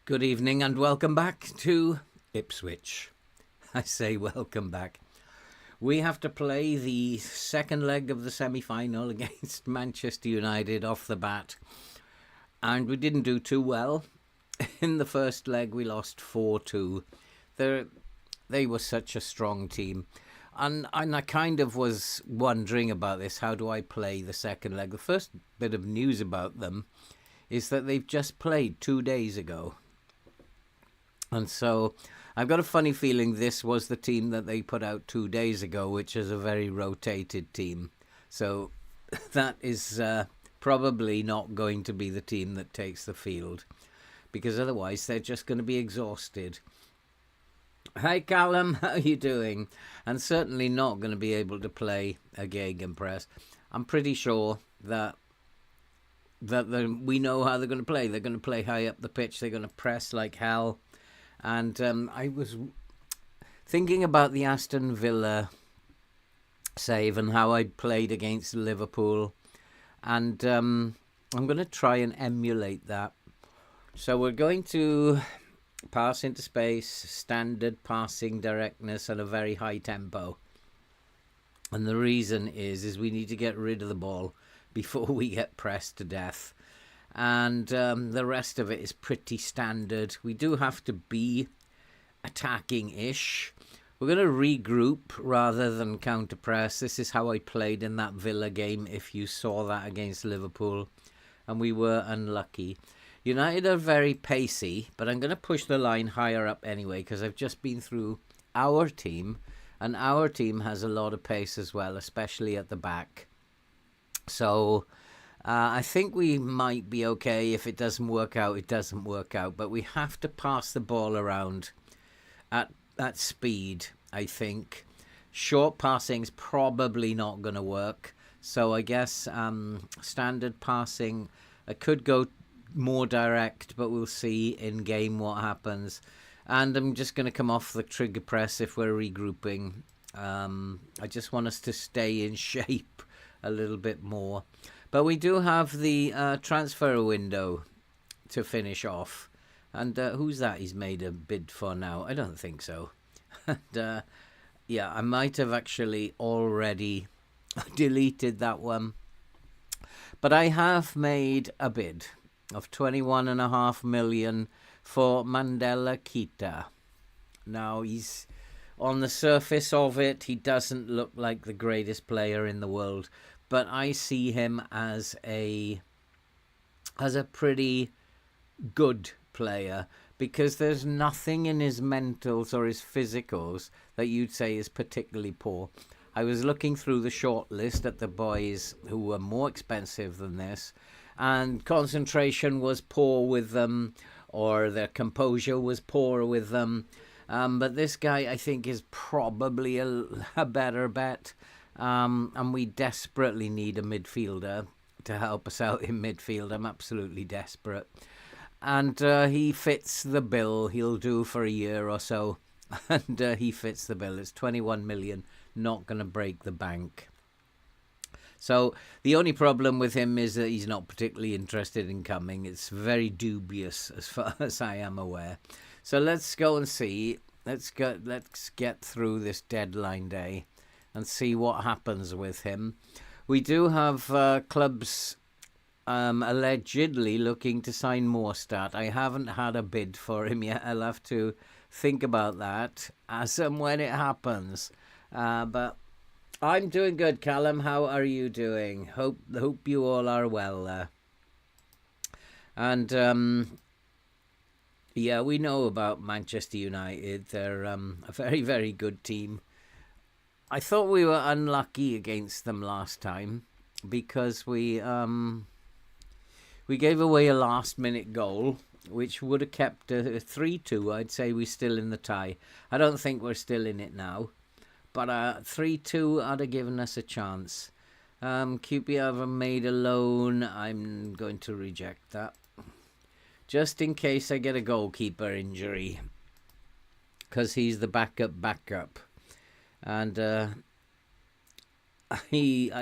Good evening and welcome back to Ipswich. I say welcome back. We have to play the second leg of the semi-final against Manchester United off the bat. And we didn't do too well. In the first leg we lost 4-2. They were such a strong team. And I kind of was wondering about this. How do I play the second leg? The first bit of news about them is that they've just played 2 days ago. And so I've got a funny feeling this was the team that they put out 2 days ago, which is a very rotated team. So that is probably not going to be the team that takes the field, because otherwise they're just going to be exhausted. Hi Callum, how are you doing? And certainly not going to be able to play a gegenpress. I'm pretty sure that we know how they're going to play. They're going to play high up the pitch. They're going to press like hell. And I was thinking about the Aston Villa save and how I played against Liverpool. And I'm going to try and emulate that. So we're going to pass into space, standard passing directness and a very high tempo. And the reason is we need to get rid of the ball before we get pressed to death. And the rest of it is pretty standard. We do have to be attacking-ish. We're going to regroup rather than counter-press. This is how I played in that Villa game, if you saw that against Liverpool. And we were unlucky. United are very pacey, but I'm going to push the line higher up anyway, because I've just been through our team, and our team has a lot of pace as well, especially at the back. So I think we might be okay. If it doesn't work out, it doesn't work out. But we have to pass the ball around at speed, I think. Short passing's probably not going to work. So I guess standard passing, I could go more direct, but we'll see in game what happens. And I'm just going to come off the trigger press if we're regrouping. I just want us to stay in shape a little bit more. But we do have the transfer window to finish off. And who's that he's made a bid for now? I don't think so. And yeah, I might have actually already deleted that one. But I have made a bid of 21.5 million for Mandela Keita. Now, he's on the surface of it, he doesn't look like the greatest player in the world. But I see him as a pretty good player, because there's nothing in his mentals or his physicals that you'd say is particularly poor. I was looking through the short list at the boys who were more expensive than this, and concentration was poor with them, or their composure was poor with them. But this guy, I think, is probably a better bet. And we desperately need a midfielder to help us out in midfield. I'm absolutely desperate. And he fits the bill. He'll do for a year or so. And he fits the bill. It's 21 million, not going to break the bank. So the only problem with him is that he's not particularly interested in coming. It's very dubious as far as I am aware. So let's go and see. Let's get through this deadline day and see what happens with him. We do have clubs allegedly looking to sign Morstad. I haven't had a bid for him yet. I'll have to think about that as and when it happens. But I'm doing good, Callum. How are you doing? Hope you all are well. And yeah, we know about Manchester United. They're a very, very good team. I thought we were unlucky against them last time because we gave away a last-minute goal, which would have kept a 3-2. I'd say we're still in the tie. I don't think we're still in it now, but 3-2 would have given us a chance. QPR made a loan. I'm going to reject that, just in case I get a goalkeeper injury, because he's the backup. And I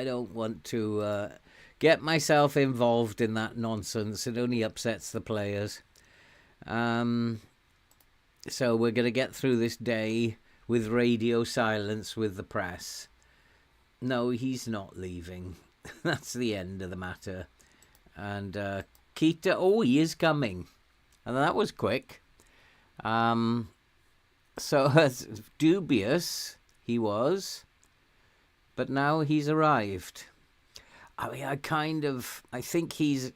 don't want to get myself involved in that nonsense. It only upsets the players. So we're going to get through this day with radio silence with the press. No, he's not leaving. That's the end of the matter. And Keita, oh, he is coming. And that was quick. So as dubious he was, but now he's arrived. I mean, I think he's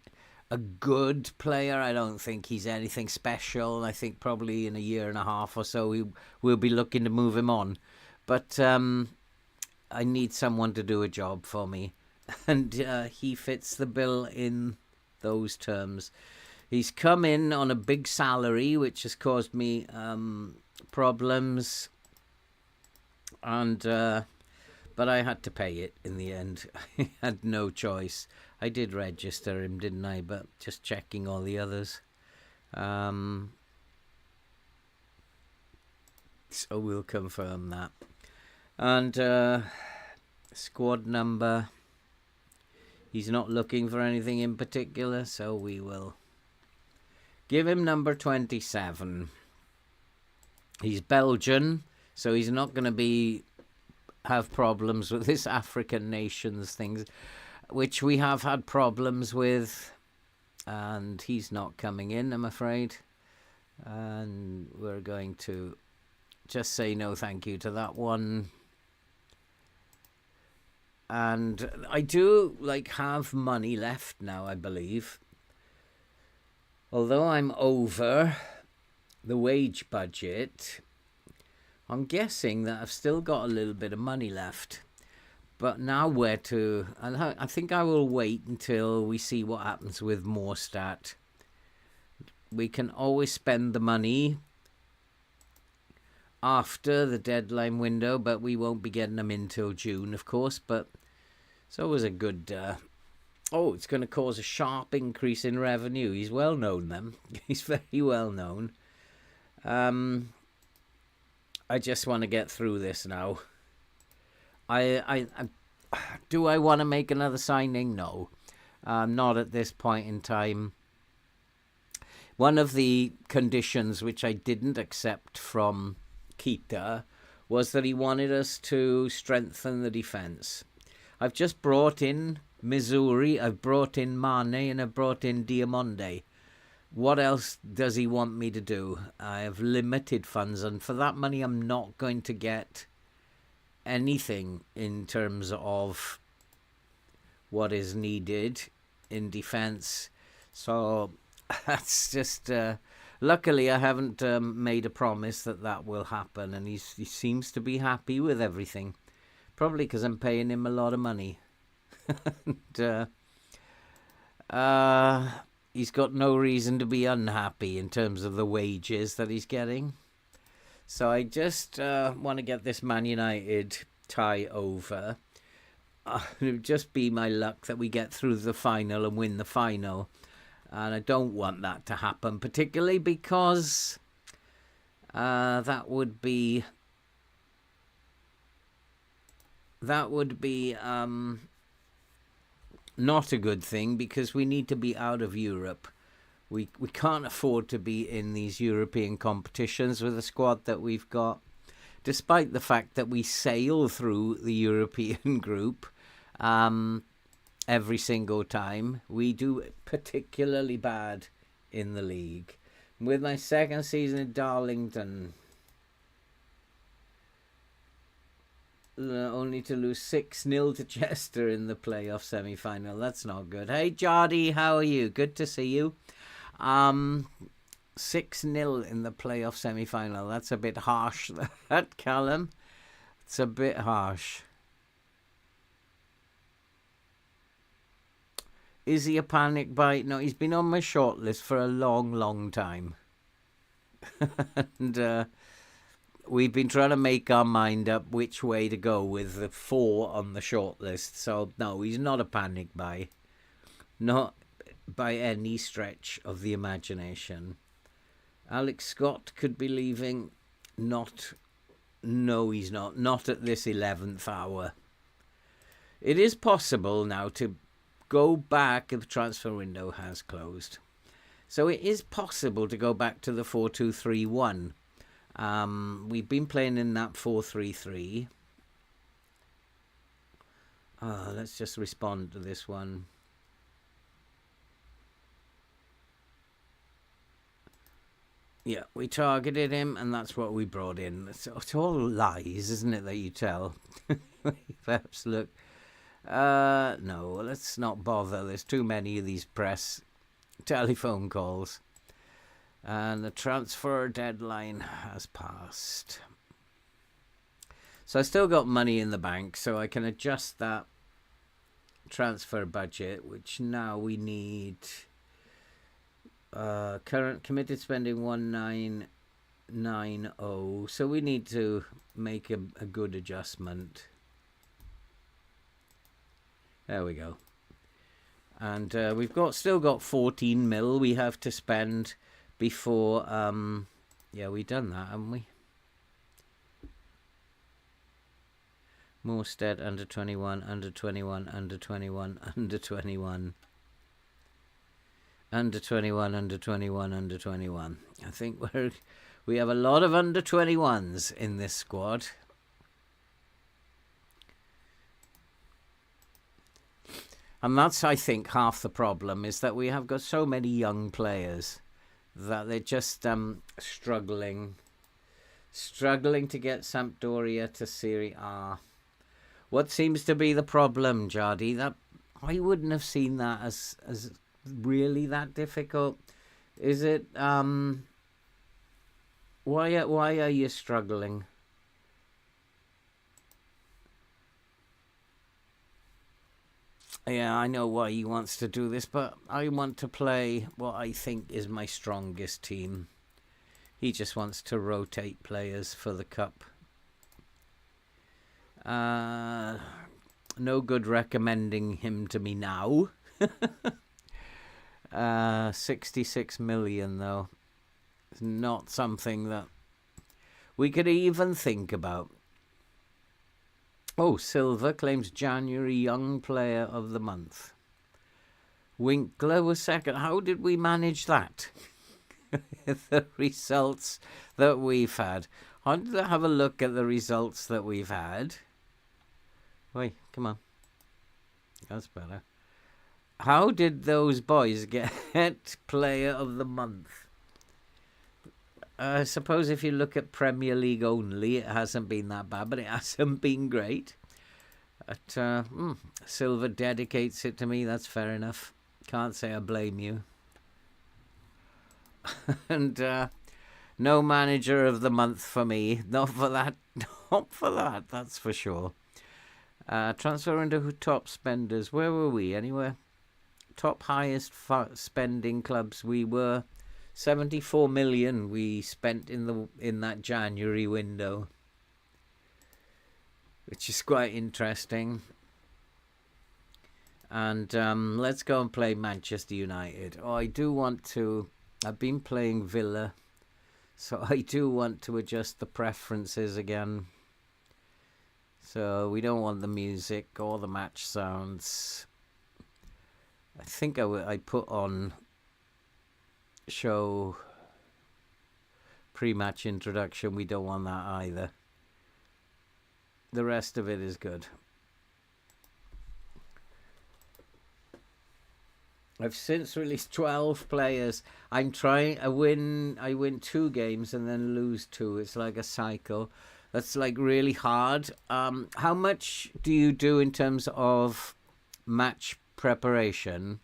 a good player. I don't think he's anything special. I think probably in a year and a half or so we'll be looking to move him on. But I need someone to do a job for me. And he fits the bill in those terms. He's come in on a big salary, which has caused me problems. And but I had to pay it in the end. I had no choice. I did register him, didn't I? But just checking all the others. So we'll confirm that. And squad number. He's not looking for anything in particular, so we will give him number 27. He's Belgian, so he's not going to have problems with this African nations things, which we have had problems with, and he's not coming in, I'm afraid. And we're going to just say no thank you to that one. And I do have money left now, I believe. Although I'm over the wage budget, I'm guessing that I've still got a little bit of money left. But now where to... I think I will wait until we see what happens with Morstat. We can always spend the money after the deadline window, but we won't be getting them in till June, of course. But it's always a good... it's going to cause a sharp increase in revenue. He's well known, then. He's very well known. I just want to get through this now. Do I want to make another signing? No. Not at this point in time. One of the conditions which I didn't accept from Keita was that he wanted us to strengthen the defence. I've just brought in Missouri, I've brought in Mane, and I've brought in Diamonde. What else does he want me to do? I have limited funds, and for that money I'm not going to get anything in terms of what is needed in defence. So that's just... luckily I haven't made a promise that will happen, and he seems to be happy with everything. Probably because I'm paying him a lot of money. And, he's got no reason to be unhappy in terms of the wages that he's getting. So I just want to get this Man United tie over. It would just be my luck that we get through the final and win the final. And I don't want that to happen, particularly because that would be not a good thing, because we need to be out of Europe. We can't afford to be in these European competitions with the squad that we've got, despite the fact that we sail through the European group every single time. We do particularly bad in the league. With my second season in Darlington, only to lose 6-0 to Chester in the playoff semi-final. That's not good. Hey, Jardy, how are you? Good to see you. 6-0 in the playoff semi-final. That's a bit harsh, that, Callum. It's a bit harsh. Is he a panic buy? No, he's been on my shortlist for a long, long time. And we've been trying to make our mind up which way to go with the 4 on the shortlist. So, no, he's not a panic buy. Not by any stretch of the imagination. Alex Scott could be leaving. No, he's not. Not at this 11th hour. It is possible now to go back if the transfer window has closed. So it is possible to go back to the 4-2-3-1. We've been playing in that 4-3-3. Let's just respond to this one. Yeah, we targeted him, and that's what we brought in. It's all lies, isn't it, that you tell? Perhaps look. No, let's not bother. There's too many of these press telephone calls. And the transfer deadline has passed. So I still got money in the bank, so I can adjust that transfer budget, which now we need... current committed spending 1990, so we need to make a good adjustment. There we go. And we've still got 14 mil we have to spend before yeah, we've done that, haven't we? Morstead under 21, under 21, under 21, under 21. Under 21, under 21, under 21. I think we have a lot of under 21s in this squad. And that's, I think, half the problem, is that we have got so many young players that they're just struggling to get Sampdoria to Serie A. What seems to be the problem, Jardy? That I wouldn't have seen that as really that difficult. Is it why are you struggling? Yeah, I know why he wants to do this, but I want to play what I think is my strongest team. He just wants to rotate players for the cup. No good recommending him to me now. 66 million, though. It's not something that we could even think about. Oh, Silva claims January Young Player of the Month. Winkler was second. How did we manage that? The results that we've had. I want to have a look at the results that we've had. Wait, come on. That's better. How did those boys get Player of the Month? I suppose if you look at Premier League only, it hasn't been that bad, but it hasn't been great. But Silva dedicates it to me. That's fair enough. Can't say I blame you. And no Manager of the Month for me. Not for that. Not for that. That's for sure. Transfer into top spenders. Where were we? Anywhere? Top highest spending clubs. We were 74 million we spent in that January window, which is quite interesting. And let's go and play Manchester United. Oh, I do want to. I've been playing Villa, so I do want to adjust the preferences again. So we don't want the music or the match sounds. I think I put on show pre-match introduction. We don't want that either. The rest of it is good. I've since released 12 players. I'm trying. I win 2 games and then lose 2. It's like a cycle. That's like really hard. How much do you do in terms of match preparation?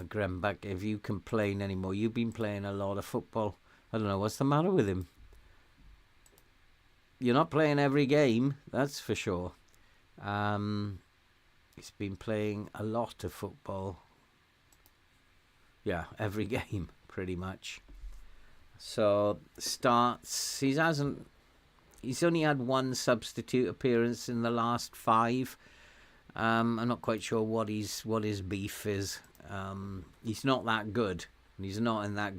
Grembach, if you complain anymore, you've been playing a lot of football. I don't know what's the matter with him. You're not playing every game, that's for sure. He's been playing a lot of football. Yeah, every game, pretty much. So starts. He's only had 1 substitute appearance in the last 5. I'm not quite sure what his beef is. He's not that good. He's not in that.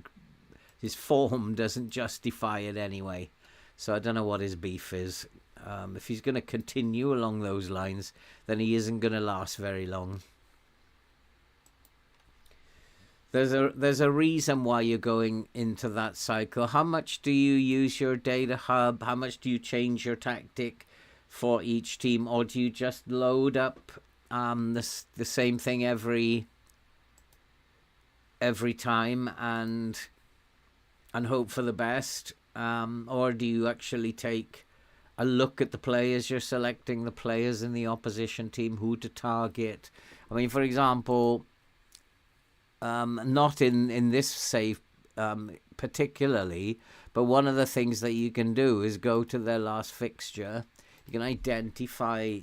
His form doesn't justify it anyway. So I don't know what his beef is. If he's going to continue along those lines, then he isn't going to last very long. There's a reason why you're going into that cycle. How much do you use your data hub? How much do you change your tactic for each team, or do you just load up the same thing every time and hope for the best, or do you actually take a look at the players you're selecting, the players in the opposition team, who to target? I mean, for example, not in this save particularly, but one of the things that you can do is go to their last fixture. You can identify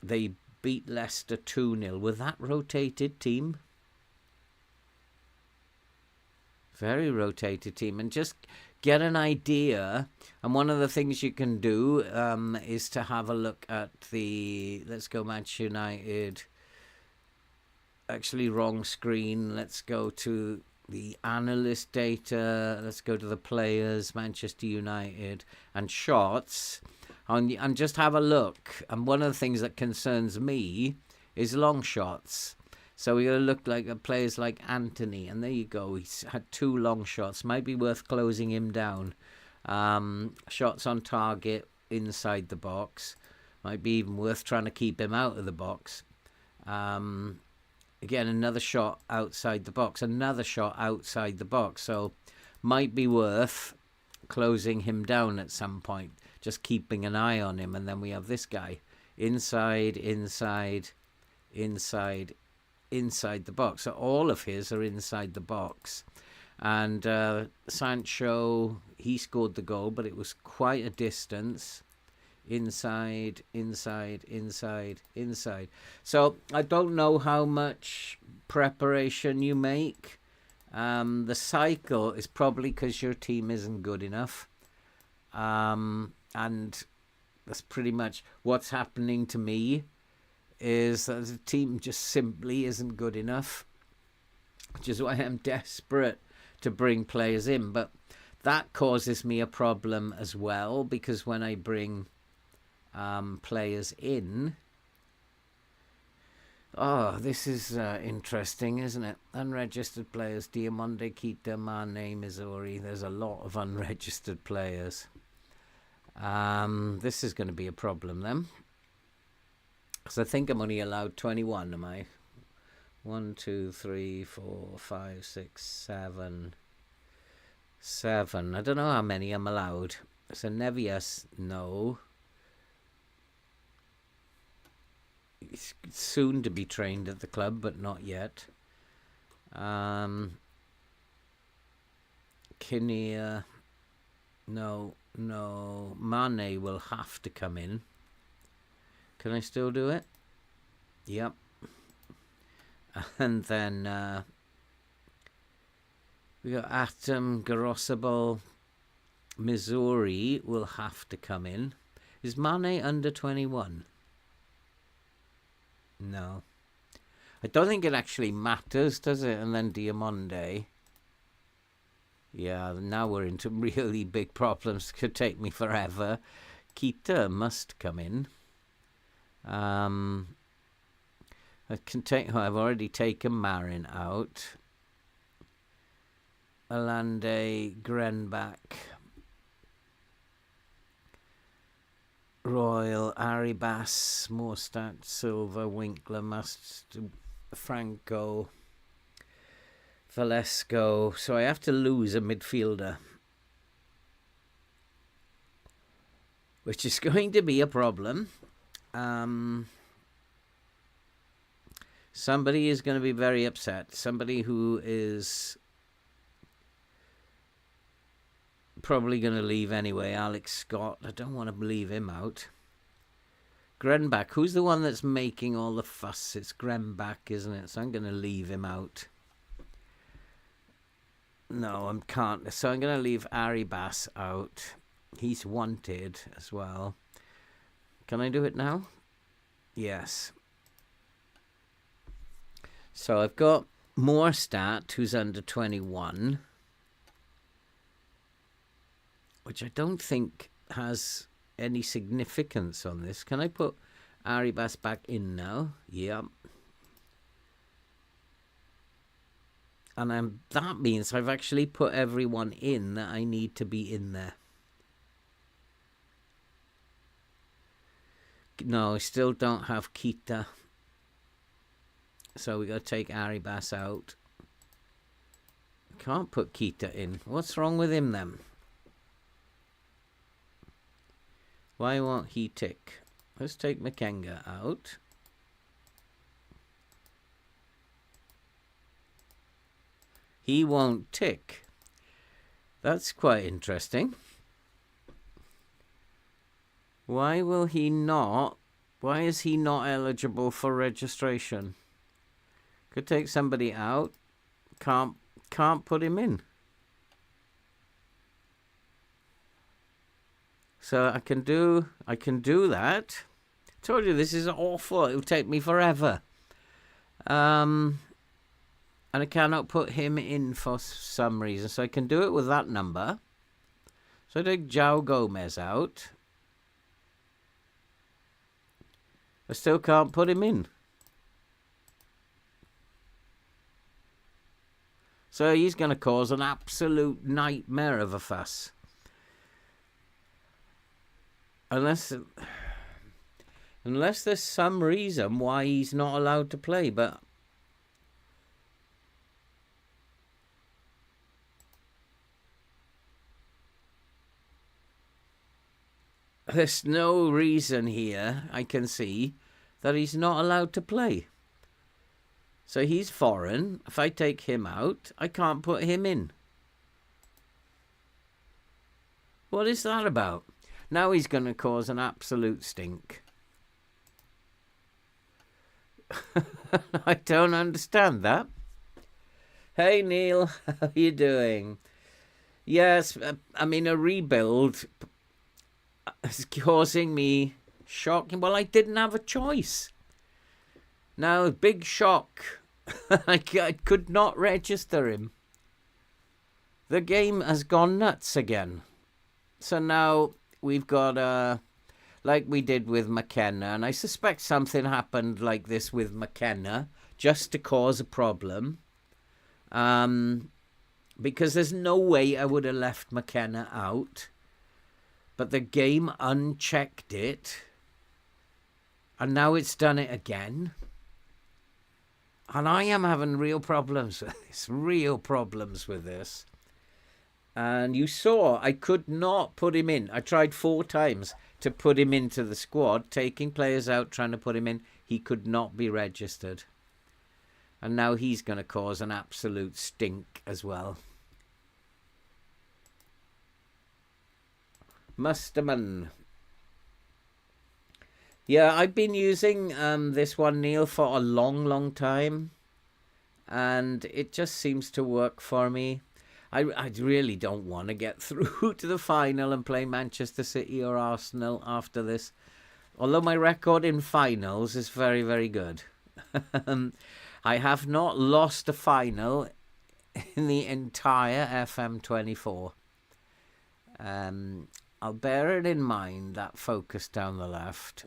they beat Leicester 2-0. With that rotated team? Very rotated team. And just get an idea. And one of the things you can do is to have a look at the... Let's go Manchester United. Actually, wrong screen. Let's go to the analyst data. Let's go to the players, Manchester United, and shots. And just have a look. And one of the things that concerns me is long shots. So we're going to look like players like Anthony. And there you go. He's had 2 long shots. Might be worth closing him down. Shots on target inside the box. Might be even worth trying to keep him out of the box. Again, another shot outside the box. Another shot outside the box. So might be worth closing him down at some point. Just keeping an eye on him. And then we have this guy. Inside, inside, inside, inside the box. So all of his are inside the box. And Sancho, he scored the goal, but it was quite a distance. Inside, inside, inside, inside. So I don't know how much preparation you make. The cycle is probably because your team isn't good enough. And that's pretty much what's happening to me, is that the team just simply isn't good enough, which is why I'm desperate to bring players in. But that causes me a problem as well, because when I bring players in... Oh, this is interesting, isn't it? Unregistered players: Diamonde, Keita, Mane, Missouri. There's a lot of unregistered players. This is going to be a problem then. Because I think I'm only allowed 21, am I? 1, 2, 3, 4, 5, 6, 7. 7. I don't know how many I'm allowed. So Nevias, no. He's soon to be trained at the club, but not yet. Kinnear, no. Mane will have to come in. Can I still do it? Yep. And then we got Atom, Garosable, Missouri will have to come in. Is Mane under 21? No. I don't think it actually matters, does it? And then Diamonde. Yeah, now we're into really big problems. Could take me forever. Keita must come in. I can take... Oh, I've already taken Marin out. Alande, Grenbach, Royal, Arribas, Morstadt, Silva, Winkler, Must, Franco, Valesco. So I have to lose a midfielder, which is going to be a problem. Somebody is going to be very upset. Somebody who is probably going to leave anyway. Alex Scott. I don't want to leave him out. Grenbach. Who's the one that's making all the fuss? It's Grenbach, isn't it? So I'm going to leave him out. No, I can't. So I'm going to leave Arribas out. He's wanted as well. Can I do it now? Yes. So I've got Morstadt, who's under 21, which I don't think has any significance on this. Can I put Arribas back in now? Yep. And that means I've actually put everyone in that I need to be in there. No, I still don't have Kita. So we got to take Aribas out. Can't put Kita in. What's wrong with him then? Why won't he tick? Let's take Makenga out. He won't tick. That's quite interesting. Why will he not? Why is he not eligible for registration? Could take somebody out. Can't put him in. So I can do that. I told you this is awful. It will take me forever. And I cannot put him in for some reason. So I can do it with that number. So I take João Gomez out. I still can't put him in. So he's going to cause an absolute nightmare of a fuss. Unless there's some reason why he's not allowed to play, but there's no reason here, I can see, that he's not allowed to play. So he's foreign. If I take him out, I can't put him in. What is that about? Now he's going to cause an absolute stink. I don't understand that. Hey, Neil, how you doing? Yes, I mean, a rebuild is causing me shock. Well, I didn't have a choice. Now, big shock. I could not register him. The game has gone nuts again. So now we've got, like we did with McKenna, and I suspect something happened like this with McKenna just to cause a problem. Because there's no way I would have left McKenna out. But the game unchecked it. And now it's done it again. And I am having real problems with this. And you saw I could not put him in. I tried 4 times to put him into the squad, taking players out, trying to put him in. He could not be registered. And now he's going to cause an absolute stink as well. Musterman. Yeah, I've been using this one, Neil, for a long time. And it just seems to work for me. I really don't want to get through to the final and play Manchester City or Arsenal after this. Although my record in finals is very, very good. I have not lost a final in the entire FM24. I'll bear it in mind, that focus down the left.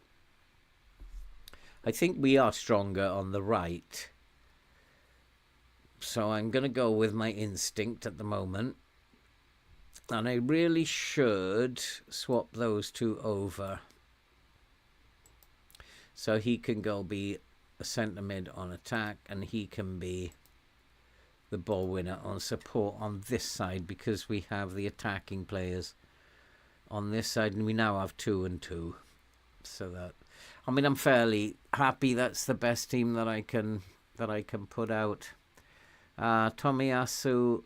I think we are stronger on the right. So I'm going to go with my instinct at the moment. And I really should swap those two over. So he can go be a centre mid on attack, and he can be the ball winner on support on this side, because we have the attacking players on this side, and we now have 2 and 2. So that, I mean, I'm fairly happy. That's the best team that I can put out. Tomiyasu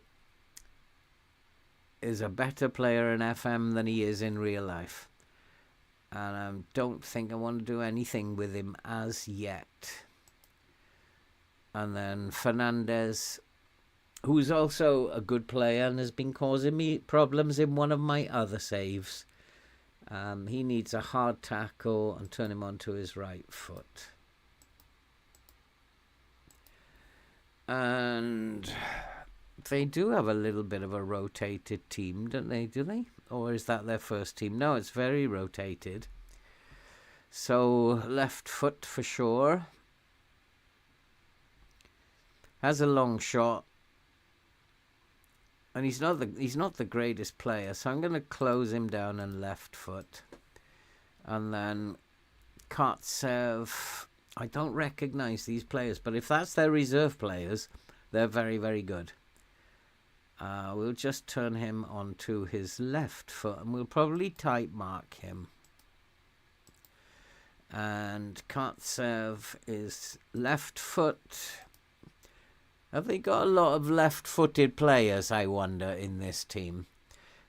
is a better player in FM than he is in real life. And I don't think I want to do anything with him as yet. And then Fernandez, who's also a good player and has been causing me problems in one of my other saves. He needs a hard tackle and turn him onto his right foot. And they do have a little bit of a rotated team, don't they? Do they? Or is that their first team? No, it's very rotated. So left foot for sure. Has a long shot. And he's not the greatest player, so I'm going to close him down and left foot. And then Kartsev, I don't recognise these players, but if that's their reserve players, they're very, very good. We'll just turn him onto his left foot, and we'll probably type mark him. And Kartsev is left foot. Have they got a lot of left-footed players, I wonder, in this team?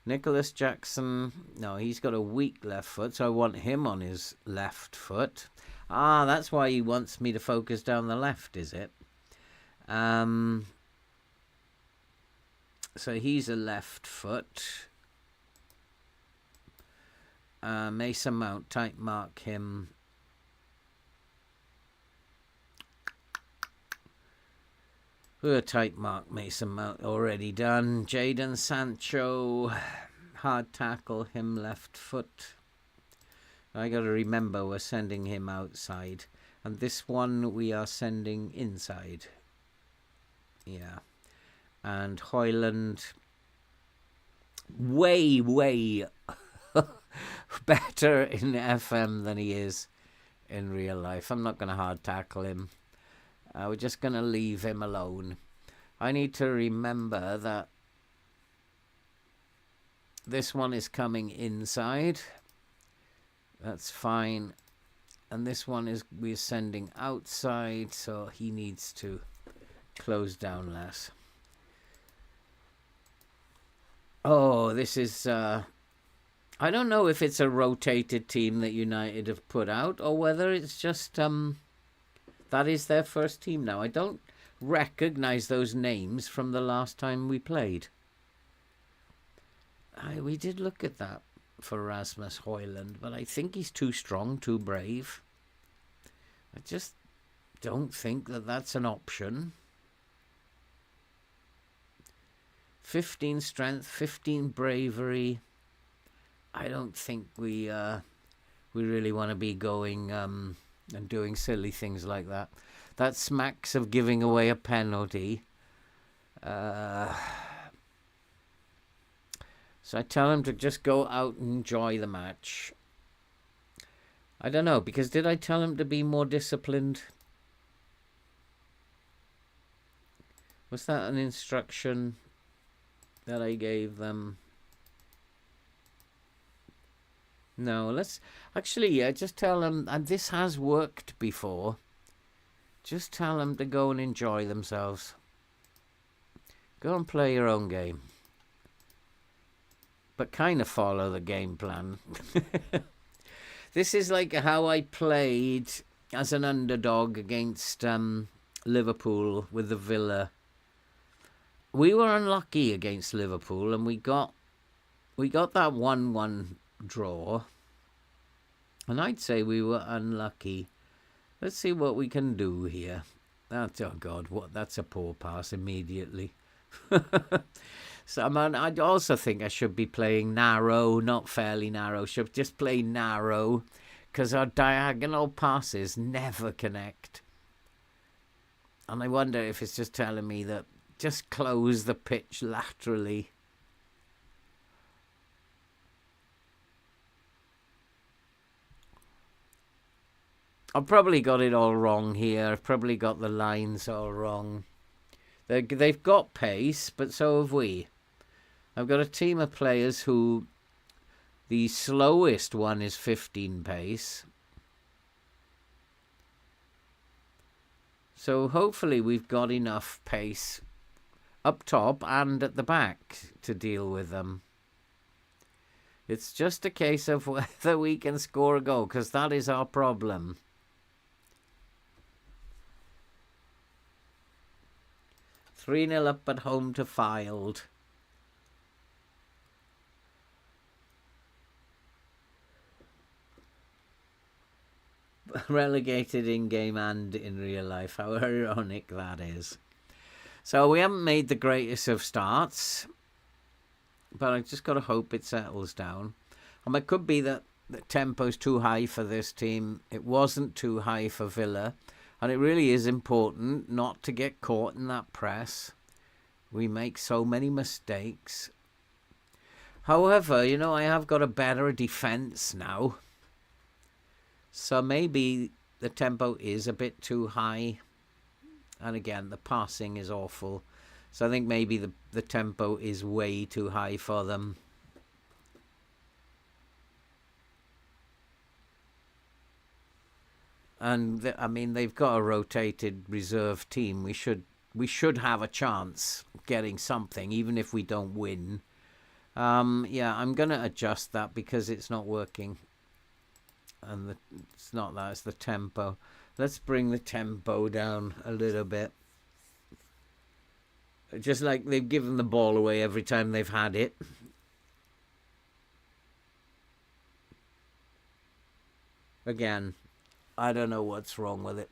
Nicholas Jackson, no, he's got a weak left foot, so I want him on his left foot. Ah, that's why he wants me to focus down the left, is it? So he's a left foot. Mason Mount, type mark him. Type mark Mason Mount already done. Jadon Sancho, hard tackle him left foot. I got to remember we're sending him outside. And this one we are sending inside. Yeah. And Hoyland, way, way better in FM than he is in real life. I'm not going to hard tackle him. We're just going to leave him alone. I need to remember that this one is coming inside. That's fine. And this one is we're sending outside, so he needs to close down less. Oh, this is... I don't know if it's a rotated team that United have put out, or whether it's just... that is their first team now. I don't recognise those names from the last time we played. We did look at that for Rasmus Højlund, but I think he's too strong, too brave. I just don't think that that's an option. 15 strength, 15 bravery. I don't think we really want to be going and doing silly things like that. That smacks of giving away a penalty. So I tell him to just go out and enjoy the match. I don't know, because did I tell him to be more disciplined? Was that an instruction that I gave them? No, let's... Actually, just tell them, and this has worked before, just tell them to go and enjoy themselves. Go and play your own game. But kind of follow the game plan. This is like how I played as an underdog against Liverpool with the Villa. We were unlucky against Liverpool, and we got that 1-1 draw. And I'd say we were unlucky. Let's see what we can do here. That's, oh God, that's a poor pass immediately. So I also think I should be playing narrow, not fairly narrow. Should just play narrow, because our diagonal passes never connect. And I wonder if it's just telling me that just close the pitch laterally. I've probably got it all wrong here. I've probably got the lines all wrong. They've got pace, but so have we. I've got a team of players who the slowest one is 15 pace. So hopefully we've got enough pace up top and at the back to deal with them. It's just a case of whether we can score a goal, because that is our problem. Three 0 up at home to Fylde. Relegated in game and in real life. How ironic that is. So we haven't made the greatest of starts, but I just got to hope it settles down. And it could be that the tempo's too high for this team. It wasn't too high for Villa. And it really is important not to get caught in that press. We make so many mistakes. However, you know, I have got a better defence now. So maybe the tempo is a bit too high. And again, the passing is awful. So I think maybe the tempo is way too high for them. And I mean, they've got a rotated reserve team. We should have a chance getting something, even if we don't win. Yeah, I'm going to adjust that because it's not working. And it's not that, it's the tempo. Let's bring the tempo down a little bit. Just like they've given the ball away every time they've had it. Again, I don't know what's wrong with it.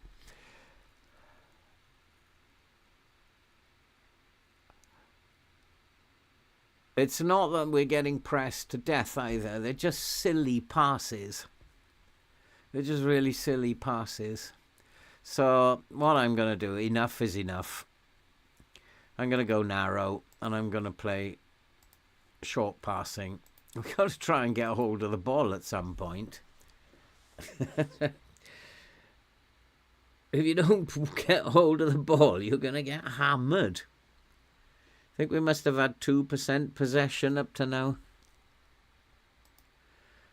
It's not that we're getting pressed to death either. They're just silly passes. They're just really silly passes. So what I'm going to do, enough is enough. I'm going to go narrow and I'm going to play short passing. We've got to try and get a hold of the ball at some point. If you don't get hold of the ball, you're going to get hammered. I think we must have had 2% possession up to now.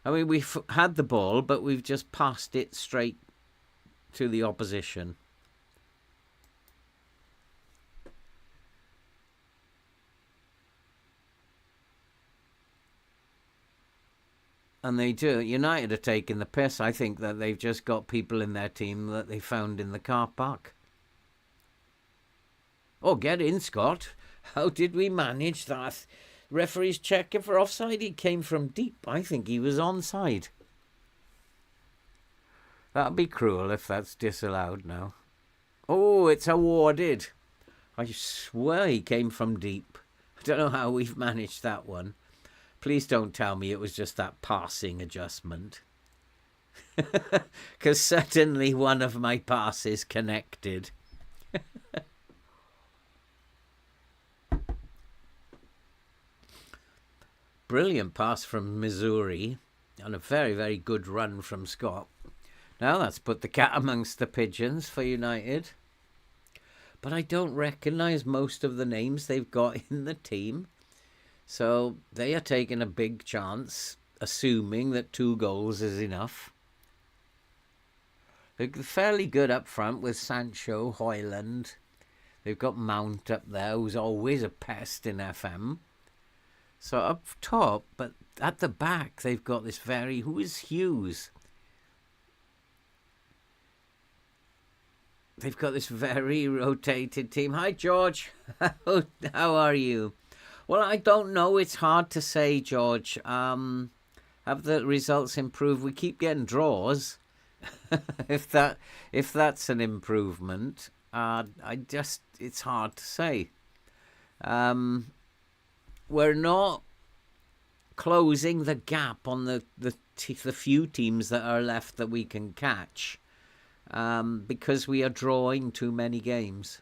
I mean, we've had the ball, but we've just passed it straight to the opposition. And they do. United are taking the piss. I think that they've just got people in their team that they found in the car park. Oh, get in, Scott. How did we manage that? Referee's checking for offside. He came from deep. I think he was onside. That'd be cruel if that's disallowed now. Oh, it's awarded. I swear he came from deep. I don't know how we've managed that one. Please don't tell me it was just that passing adjustment. Because certainly one of my passes connected. Brilliant pass from Missouri. And a very, very good run from Scott. Now that's put the cat amongst the pigeons for United. But I don't recognise most of the names they've got in the team. So they are taking a big chance, assuming that 2 goals is enough. They're fairly good up front with Sancho, Hoyland. They've got Mount up there, who's always a pest in FM. So up top, but at the back, they've got this very... Who is Hughes? They've got this very rotated team. Hi, George. How are you? Well, I don't know. It's hard to say, George. Have the results improved? We keep getting draws. if that's an improvement, it's hard to say. We're not closing the gap on the few teams that are left that we can catch, because we are drawing too many games.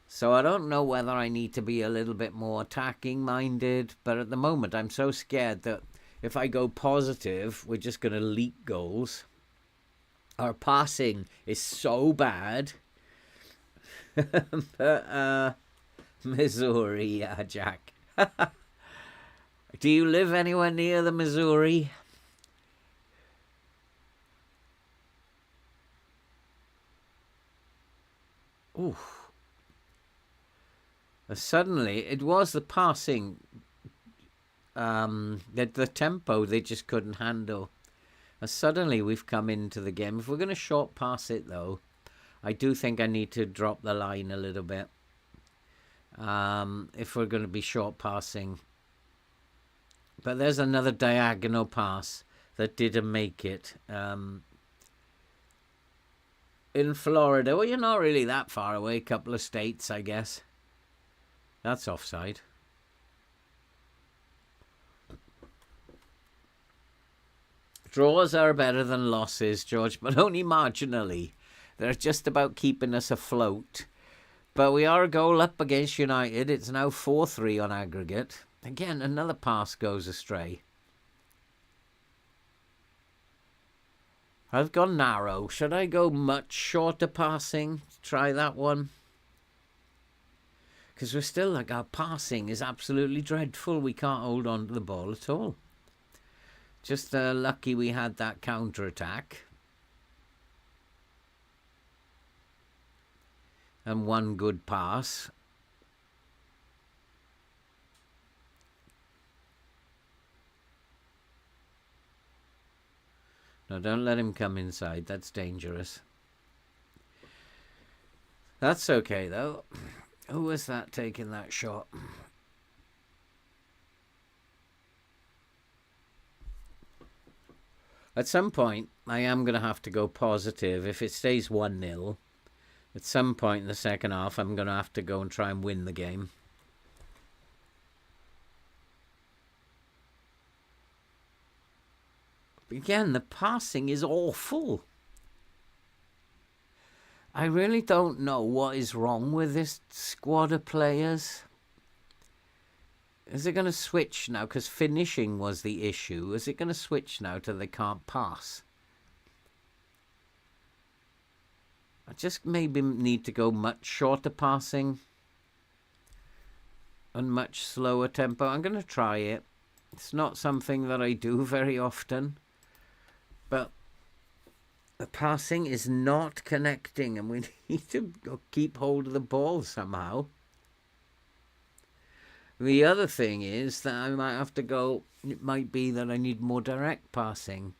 So I don't know whether I need to be a little bit more attacking minded, but at the moment I'm so scared that if I go positive, we're just going to leak goals. Our passing is so bad. But, Missouri, yeah, Jack. Do you live anywhere near the Missouri? Ooh. Suddenly, it was the passing, the tempo they just couldn't handle. Suddenly, we've come into the game. If we're going to short pass it, though, I do think I need to drop the line a little bit. If we're going to be short passing. But there's another diagonal pass that didn't make it. In Florida, well, you're not really that far away. A couple of states, I guess. That's offside. Draws are better than losses, George, but only marginally. They're just about keeping us afloat. But we are a goal up against United. It's now 4-3 on aggregate. Again, another pass goes astray. I've gone narrow. Should I go much shorter passing? Try that one. Because we're still like, our passing is absolutely dreadful. We can't hold on to the ball at all. Just lucky we had that counter-attack. And one good pass. No, don't let him come inside. That's dangerous. That's okay, though. Who was that taking that shot? At some point, I am going to have to go positive. If it stays 1-0, at some point in the second half, I'm going to have to go and try and win the game. Again, the passing is awful. I really don't know what is wrong with this squad of players. Is it going to switch now? Because finishing was the issue. Is it going to switch now till they can't pass? I just maybe need to go much shorter passing and much slower tempo. I'm going to try it. It's not something that I do very often. But the passing is not connecting, and we need to keep hold of the ball somehow. The other thing is that I might have to go, it might be that I need more direct passing.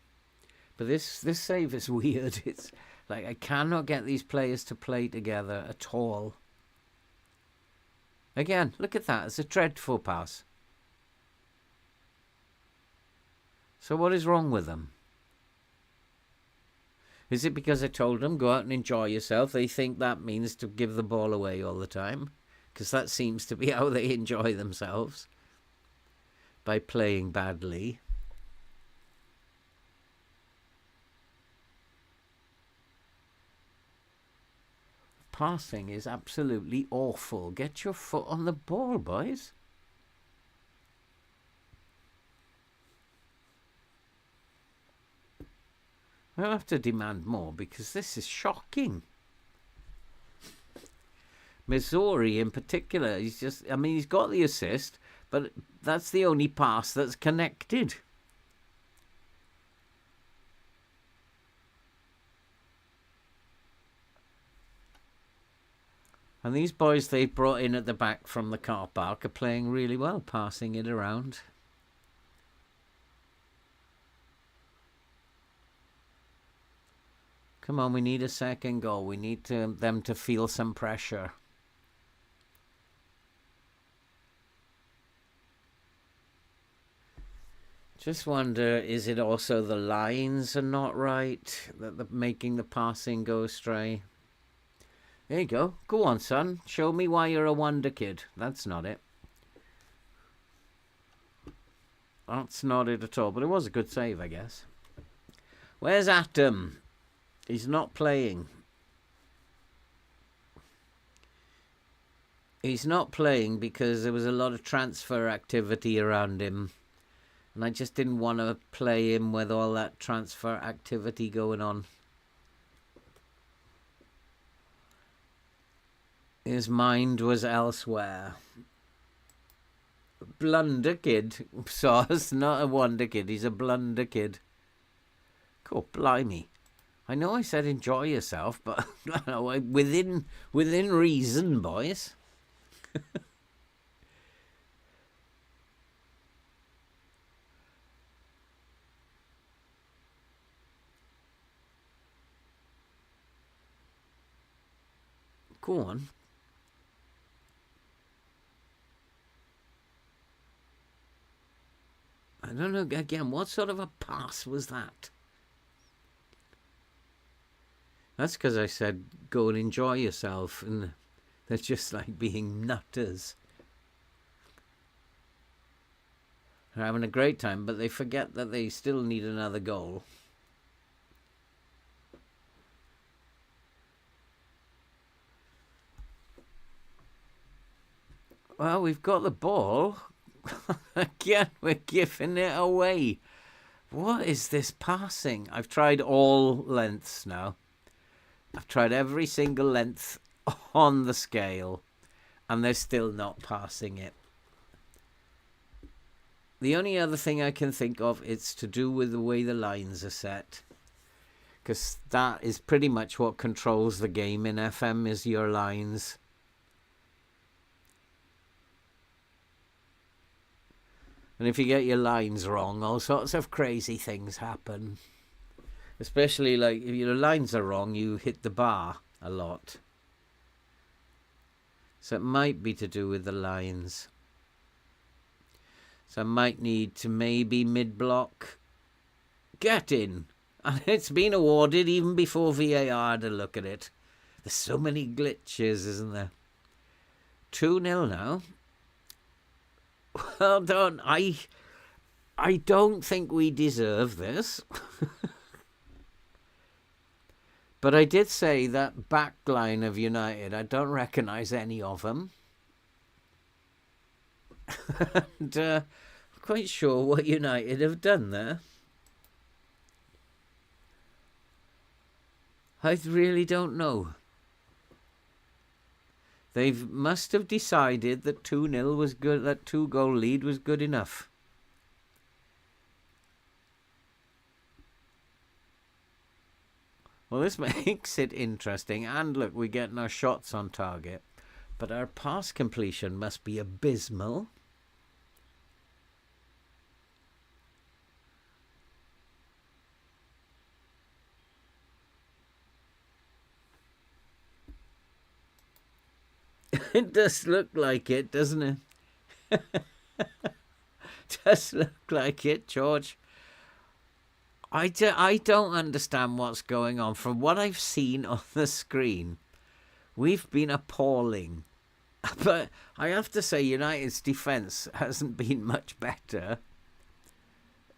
But this save is weird. It's like I cannot get these players to play together at all. Again, look at that. It's a dreadful pass. So what is wrong with them? Is it because I told them, go out and enjoy yourself? They think that means to give the ball away all the time. Because that seems to be how they enjoy themselves. By playing badly. Passing is absolutely awful. Get your foot on the ball, boys. I'll have to demand more because this is shocking. Missouri in particular, he's just, I mean, he's got the assist, but that's the only pass that's connected. And these boys they brought in at the back from the car park are playing really well, passing it around. Come on, we need a second goal. We need them to feel some pressure. Just wonder, is it also the lines are not right, that they're making the passing go astray? There you go. Go on, son. Show me why you're a wonder kid. That's not it. That's not it at all. But it was a good save, I guess. Where's Atom? He's not playing. He's not playing because there was a lot of transfer activity around him. And I just didn't want to play him with all that transfer activity going on. His mind was elsewhere. Blunder kid. Sauce, not a wonder kid. He's a blunder kid. Cool, blimey. I know I said enjoy yourself, but within reason, boys. Go on. I don't know, again, what sort of a pass was that? That's because I said go and enjoy yourself, and they're just like being nutters. They're having a great time, but they forget that they still need another goal. Well, we've got the ball. Again, we're giving it away. What is this passing? I've tried all lengths now. I've tried every single length on the scale, and they're still not passing it. The only other thing I can think of is to do with the way the lines are set, because that is pretty much what controls the game in FM, is your lines. And if you get your lines wrong, all sorts of crazy things happen. Especially like if your lines are wrong, you hit the bar a lot. So it might be to do with the lines. So I might need to maybe mid-block. Get in. And it's been awarded even before VAR had a look at it. There's so many glitches, isn't there? 2-0 now. Well done. I don't think we deserve this. But I did say that back line of United, I don't recognise any of them. And I'm quite sure what United have done there. I really don't know. They must have decided that 2-0 was good, that 2-goal lead was good enough. Well, this makes it interesting. And look, we're getting our shots on target. But our pass completion must be abysmal. It does look like it, doesn't it? Does look like it, George. I don't understand what's going on. From what I've seen on the screen, we've been appalling. But I have to say, United's defence hasn't been much better.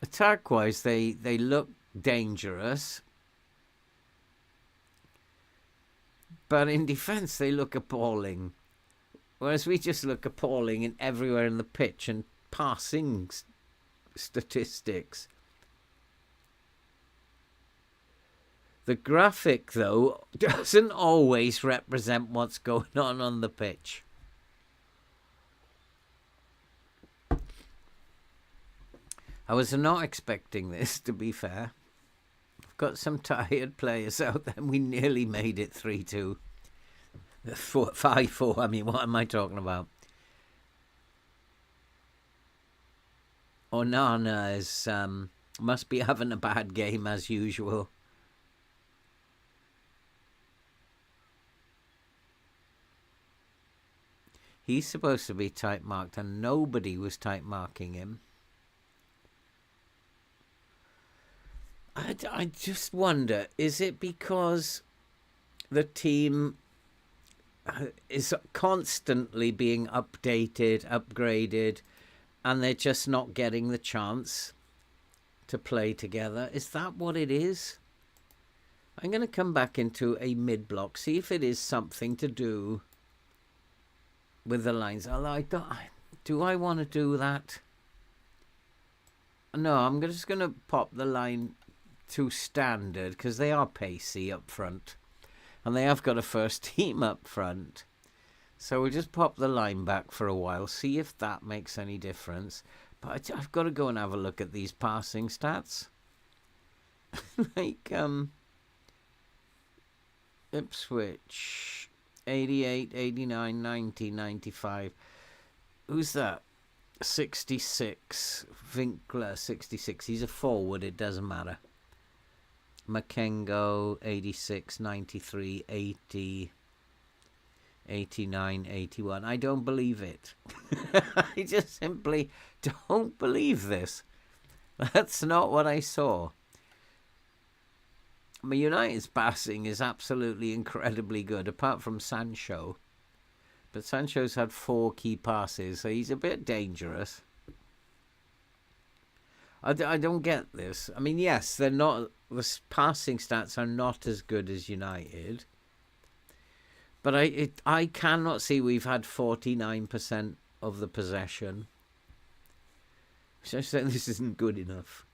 Attack-wise, they look dangerous. But in defence, they look appalling. Whereas we just look appalling in everywhere in the pitch and passing statistics. The graphic, though, doesn't always represent what's going on the pitch. I was not expecting this, to be fair. I've got some tired players out there. We nearly made it 3-2. 5-4, I mean, what am I talking about? Onana is, must be having a bad game as usual. He's supposed to be tight marked and nobody was tight marking him. I just wonder, is it because the team is constantly being updated, upgraded, and they're just not getting the chance to play together? Is that what it is? I'm going to come back into a mid-block, see if it is something to do with the lines. Although do I want to do that? No, I'm just going to pop the line to standard because they are pacey up front. And they have got a first team up front. So we'll just pop the line back for a while, see if that makes any difference. But I've got to go and have a look at these passing stats. Like, Ipswich, 88, 89, 90, 95. Who's that? 66. Winkler, 66. He's a forward, it doesn't matter. Makengo, 86, 93, 80, 89, 81. I don't believe it. I just simply don't believe this. That's not what I saw. I mean, United's passing is absolutely incredibly good, apart from Sancho. But Sancho's had 4 key passes, so he's a bit dangerous. I don't get this. I mean, yes, they're not. The passing stats are not as good as United. But I cannot see we've had 49% of the possession. So I said this isn't good enough.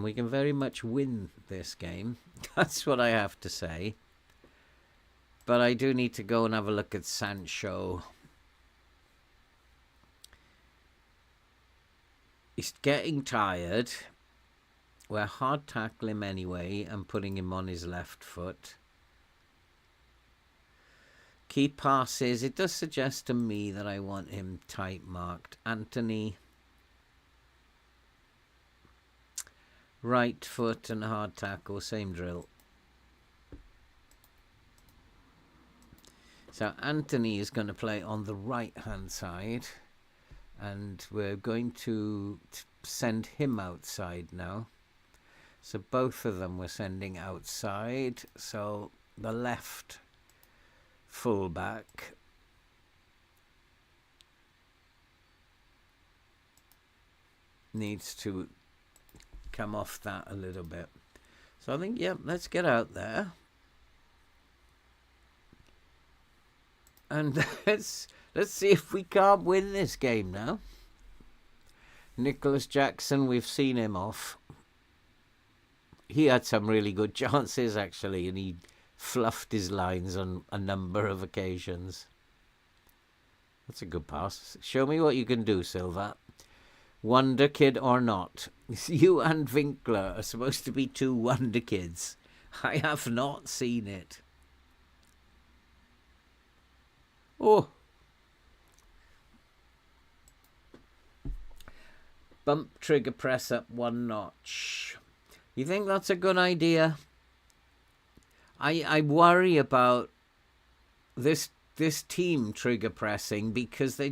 We can very much win this game. That's what I have to say. But I do need to go and have a look at Sancho. He's getting tired. We're hard tackling him anyway and putting him on his left foot. Key passes. It does suggest to me that I want him tight marked. Anthony. Right foot and hard tackle. Same drill. So Anthony is going to play on the right hand side. And we're going to send him outside now. So both of them we're sending outside. So the left fullback needs to come off that a little bit. So I think, yeah, let's get out there. And let's see if we can't win this game now. Nicholas Jackson, we've seen him off. He had some really good chances, actually, and he fluffed his lines on a number of occasions. That's a good pass. Show me what you can do, Silva. Wonder kid or not. You and Winkler are supposed to be two wonder kids. I have not seen it. Oh. Bump trigger press up one notch. You think that's a good idea? I worry about this team trigger pressing because they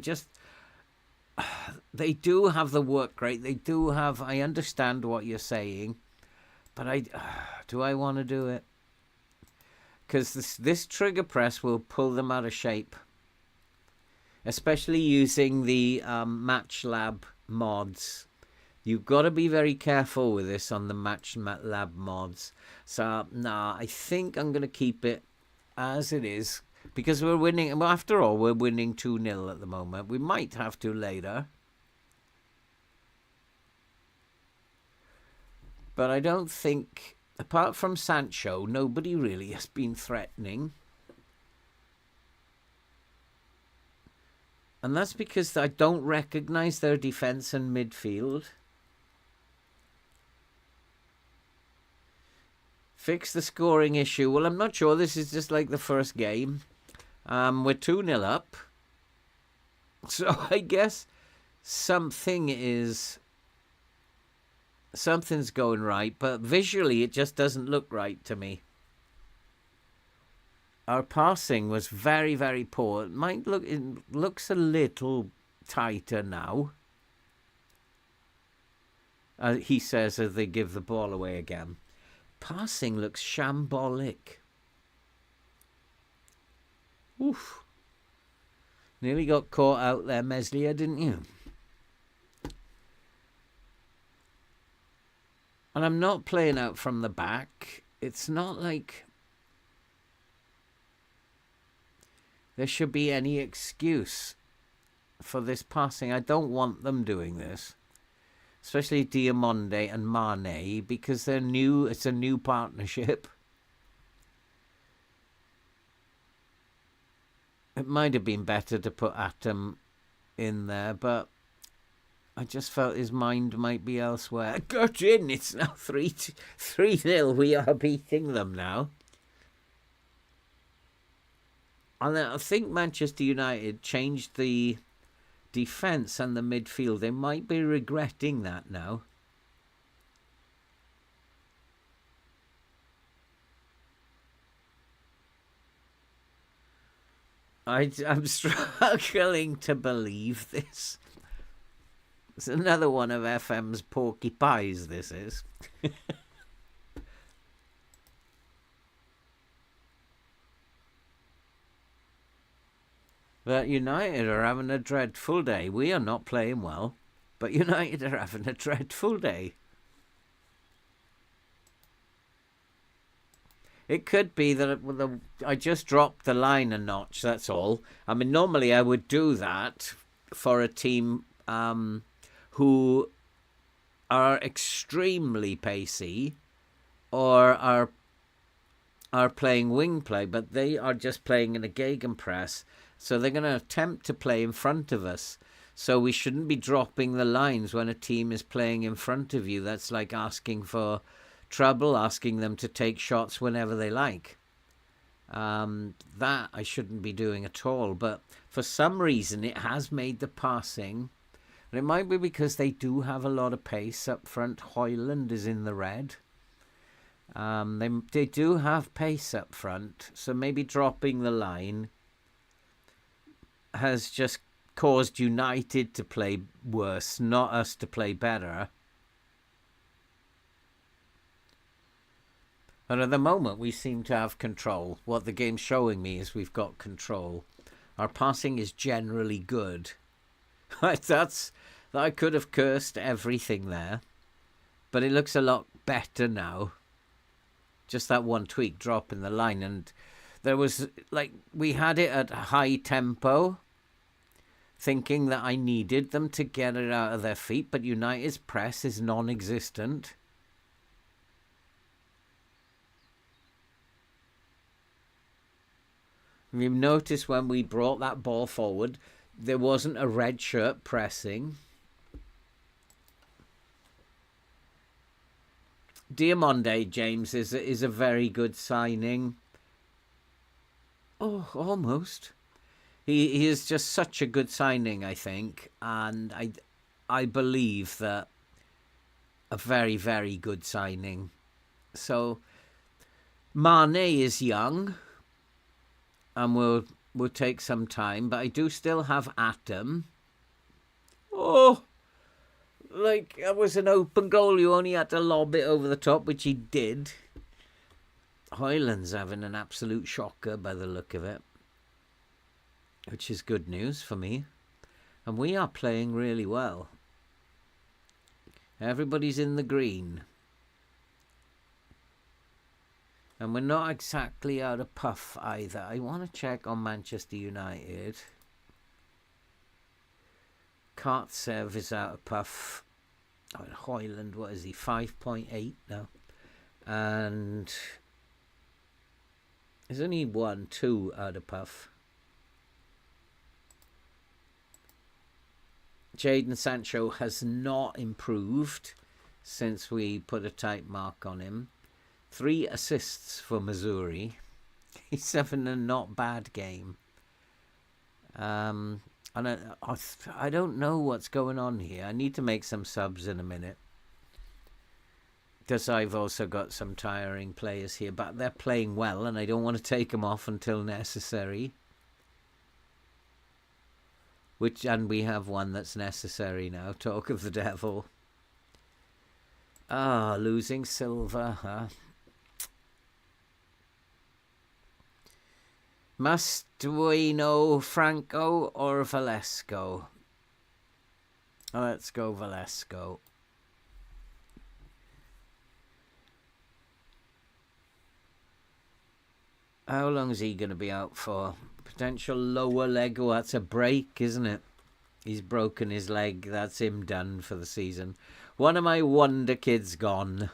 do have the work rate. They do have. I understand what you're saying, but do I want to do it? Because this trigger press will pull them out of shape, especially using the Match Lab mods. You've got to be very careful with this on the Match Lab mods. So, nah, I think I'm going to keep it as it is. Because we're winning. Well, after all, we're winning 2-0 at the moment. We might have to later. But I don't think, apart from Sancho, nobody really has been threatening. And that's because I don't recognise their defence and midfield. Fix the scoring issue. Well, I'm not sure. This is just like the first game. We're 2-0 up. So I guess something's going right. But visually, it just doesn't look right to me. Our passing was very, very poor. It looks a little tighter now. He says as they give the ball away again. Passing looks shambolic. Oof. Nearly got caught out there, Meslier, didn't you? And I'm not playing out from the back. It's not like there should be any excuse for this passing. I don't want them doing this. Especially Diamonde and Mane, because they're new. It's a new partnership. It might have been better to put Atom in there, but I just felt his mind might be elsewhere. Get in! It's now 3-0. We are beating them now. And I think Manchester United changed the defence and the midfield. They might be regretting that now. I'm struggling to believe this. It's another one of FM's porky pies, this is. But United are having a dreadful day. We are not playing well, but United are having a dreadful day. It could be that I just dropped the line a notch, that's all. I mean, normally I would do that for a team who are extremely pacey or are playing wing play, but they are just playing in a gegenpress. So they're going to attempt to play in front of us. So we shouldn't be dropping the lines when a team is playing in front of you. That's like asking for trouble, asking them to take shots whenever they like. That I shouldn't be doing at all. But for some reason, it has made the passing. And it might be because they do have a lot of pace up front. Hoyland is in the red. They do have pace up front. So maybe dropping the line has just caused United to play worse, not us to play better. And at the moment, we seem to have control. What the game's showing me is we've got control. Our passing is generally good. I could have cursed everything there, but it looks a lot better now. Just that one tweak drop in the line, and there was we had it at high tempo, thinking that I needed them to get it out of their feet, but United's press is non-existent. You've noticed when we brought that ball forward, there wasn't a red shirt pressing. Diamonde, James, is a very good signing. Oh, almost. He is just such a good signing, I think, and I believe that a very, very good signing. So Mane is young, and will take some time, but I do still have Atom. Oh, that was an open goal. You only had to lob it over the top, which he did. Hoyland's having an absolute shocker by the look of it, which is good news for me. And we are playing really well. Everybody's in the green. And we're not exactly out of puff either. I want to check on Manchester United. Kartsev is out of puff. Oh, Hoyland, what is he? 5.8 now. And there's only 2 out of puff. Jadon Sancho has not improved since we put a type mark on him. 3 assists for Missouri. He's having a not bad game. And I don't know what's going on here. I need to make some subs in a minute, because I've also got some tiring players here, but they're playing well, and I don't want to take them off until necessary. And we have one that's necessary now. Talk of the devil. Losing Silva, huh? Mastuino, Franco, or Valesco? Let's go Valesco. How long is he going to be out for? Potential lower leg. Oh, that's a break, isn't it? He's broken his leg. That's him done for the season. One of my wonder kids gone.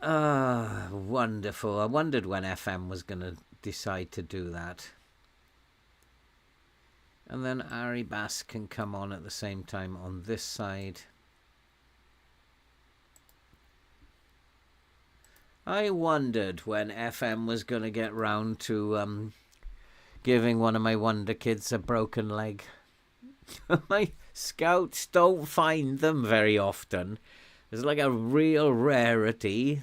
Wonderful. I wondered when FM was going to decide to do that. And then Ari Bass can come on at the same time on this side. I wondered when FM was going to get round to giving one of my wonder kids a broken leg. My scouts don't find them very often. It's like a real rarity.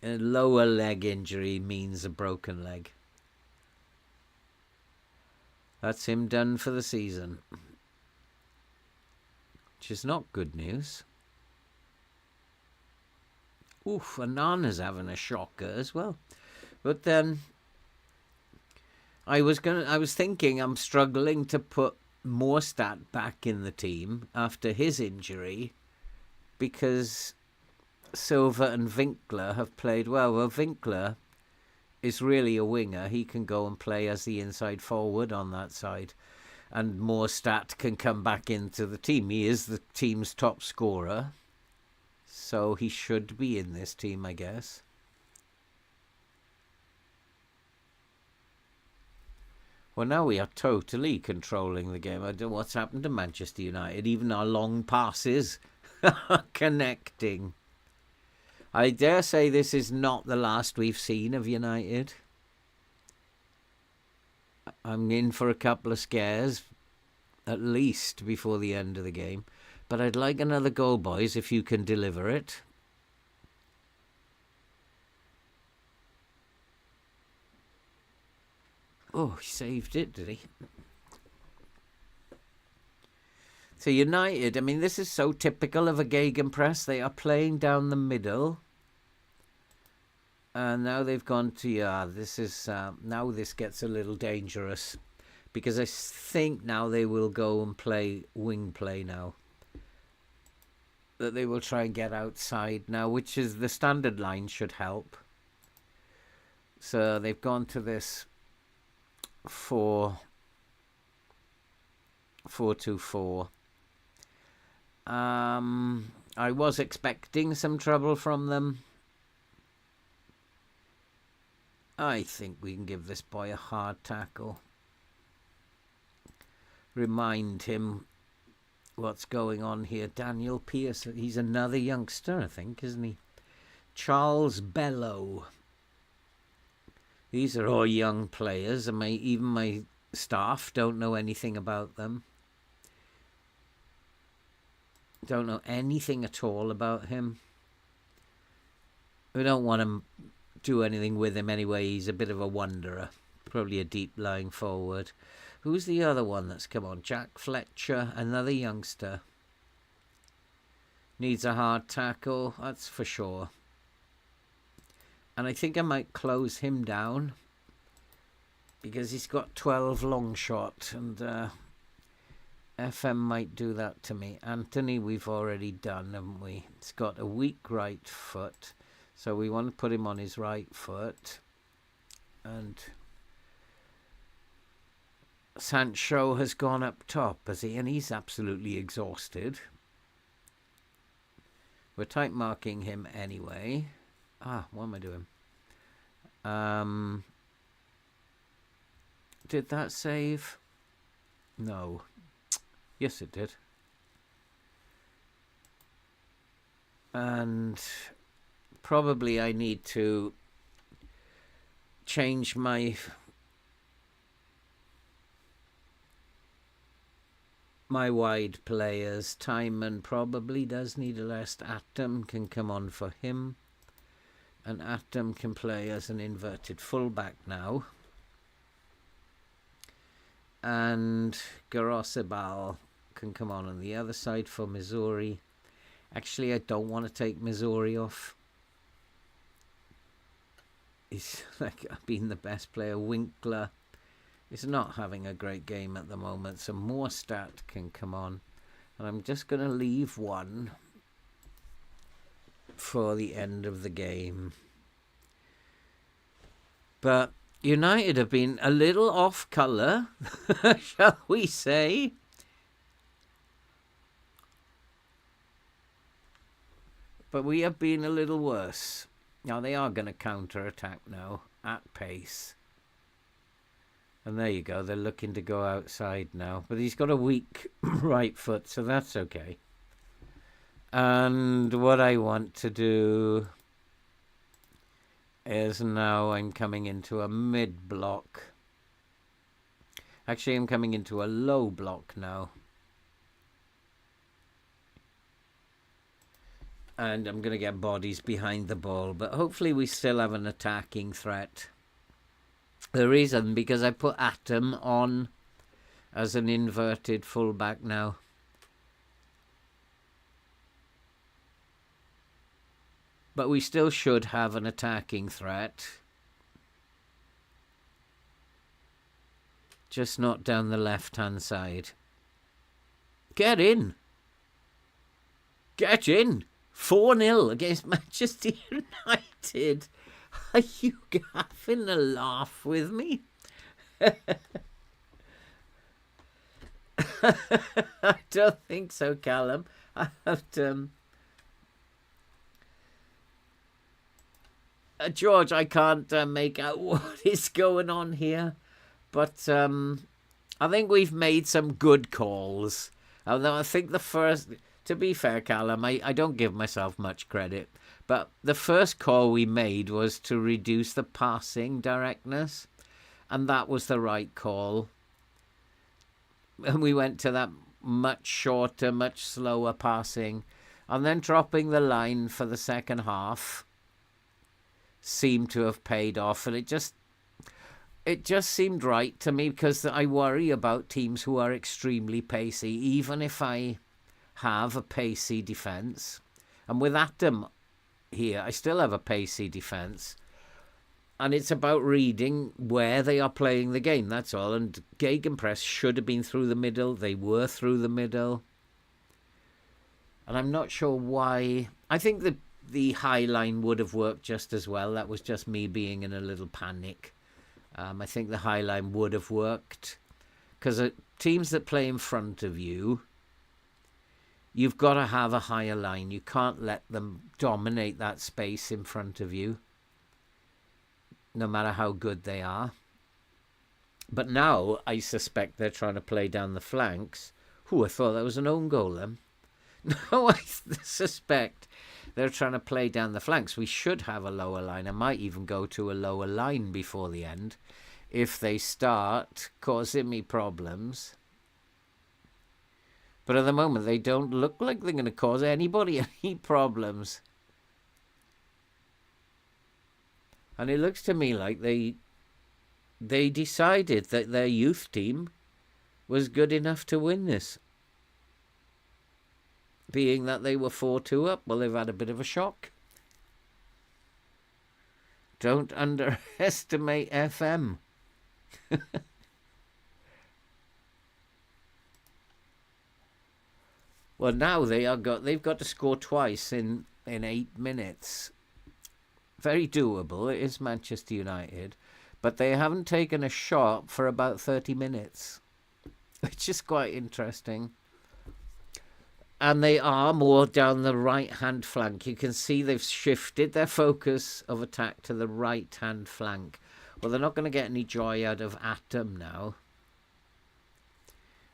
A lower leg injury means a broken leg. That's him done for the season, which is not good news. Oof, Anana's having a shocker as well. But then I was thinking I'm struggling to put Morstat back in the team after his injury, because Silva and Winkler have played well. Well, Winkler is really a winger. He can go and play as the inside forward on that side. And Morstadt can come back into the team. He is the team's top scorer. So he should be in this team, I guess. Well, now we are totally controlling the game. I don't know what's happened to Manchester United. Even our long passes are connecting. I dare say this is not the last we've seen of United. I'm in for a couple of scares, at least before the end of the game. But I'd like another goal, boys, if you can deliver it. Oh, he saved it, did he? So United, I mean, this is so typical of a gegenpress. They are playing down the middle. And now they've gone to, this is, now this gets a little dangerous. Because I think now they will go and play wing play now. That they will try and get outside now, which is the standard line should help. So they've gone to this 4-2-4. I was expecting some trouble from them. I think we can give this boy a hard tackle. Remind him what's going on here. Daniel Pearce, he's another youngster, I think, isn't he? Charles Bellow. These are all young players, and even my staff don't know anything about them. Don't know anything at all about him. We don't want to do anything with him anyway. He's a bit of a wanderer. Probably a deep lying forward. Who's the other one that's come on? Jack Fletcher, another youngster. Needs a hard tackle, that's for sure. And I think I might close him down. Because he's got 12 long shot. And FM might do that to me. Anthony we've already done, haven't we? He's got a weak right foot. So we want to put him on his right foot. And Sancho has gone up top, has he? And he's absolutely exhausted. We're tight marking him anyway. What am I doing? Did that save? No. Yes, it did. And probably I need to change my wide players. Timon probably does need a rest. Atom can come on for him. And Atom can play as an inverted fullback now. And Garosibal can come on the other side for Missouri. Actually, I don't want to take Missouri off. He's like been the best player. Winkler is not having a great game at the moment. So Morstadt can come on. And I'm just going to leave one for the end of the game. But United have been a little off colour, shall we say. But we have been a little worse. Now they are going to counter-attack now at pace. And there you go, they're looking to go outside now. But he's got a weak right foot, so that's okay. And what I want to do is now I'm coming into a mid-block. Actually, I'm coming into a low block now. And I'm going to get bodies behind the ball. But hopefully we still have an attacking threat. The reason, because I put Atom on as an inverted fullback now. But we still should have an attacking threat. Just not down the left-hand side. Get in! Get in! 4-0 against Manchester United. Are you having a laugh with me? I don't think so, Callum. I have to... George, I can't make out what is going on here. But I think we've made some good calls. Although I think the first... To be fair, Callum, I don't give myself much credit. But the first call we made was to reduce the passing directness. And that was the right call. And we went to that much shorter, much slower passing. And then dropping the line for the second half seemed to have paid off. And it just seemed right to me, because I worry about teams who are extremely pacey, even if I have a pacey defence. And with Atom here, I still have a pacey defence. And it's about reading where they are playing the game, that's all. And Gegenpress should have been through the middle. They were through the middle. And I'm not sure why. I think the high line would have worked just as well. That was just me being in a little panic. I think the high line would have worked. Because teams that play in front of you, you've got to have a higher line. You can't let them dominate that space in front of you, no matter how good they are. But now I suspect they're trying to play down the flanks. I thought that was an own goal then. No, I suspect they're trying to play down the flanks. We should have a lower line. I might even go to a lower line before the end if they start causing me problems. But at the moment, they don't look like they're going to cause anybody any problems. And it looks to me like they decided that their youth team was good enough to win this. Being that they were 4-2 up, well, they've had a bit of a shock. Don't underestimate FM. Well, now they've got to score twice in 8 minutes. Very doable. It is Manchester United. But they haven't taken a shot for about 30 minutes. Which is quite interesting. And they are more down the right-hand flank. You can see they've shifted their focus of attack to the right-hand flank. Well, they're not going to get any joy out of Atom now.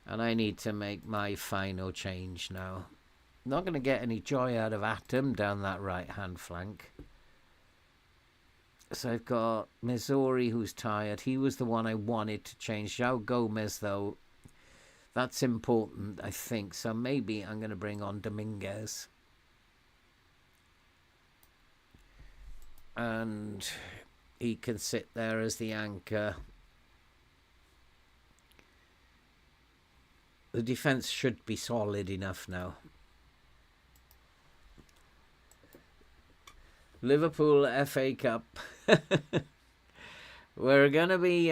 And I need to make my final change now. Not going to get any joy out of Atom down that right-hand flank. So I've got Missouri, who's tired. He was the one I wanted to change. João Gomez, though, that's important, I think. So maybe I'm going to bring on Dominguez. And he can sit there as the anchor. The defence should be solid enough now. Liverpool FA Cup. We're gonna be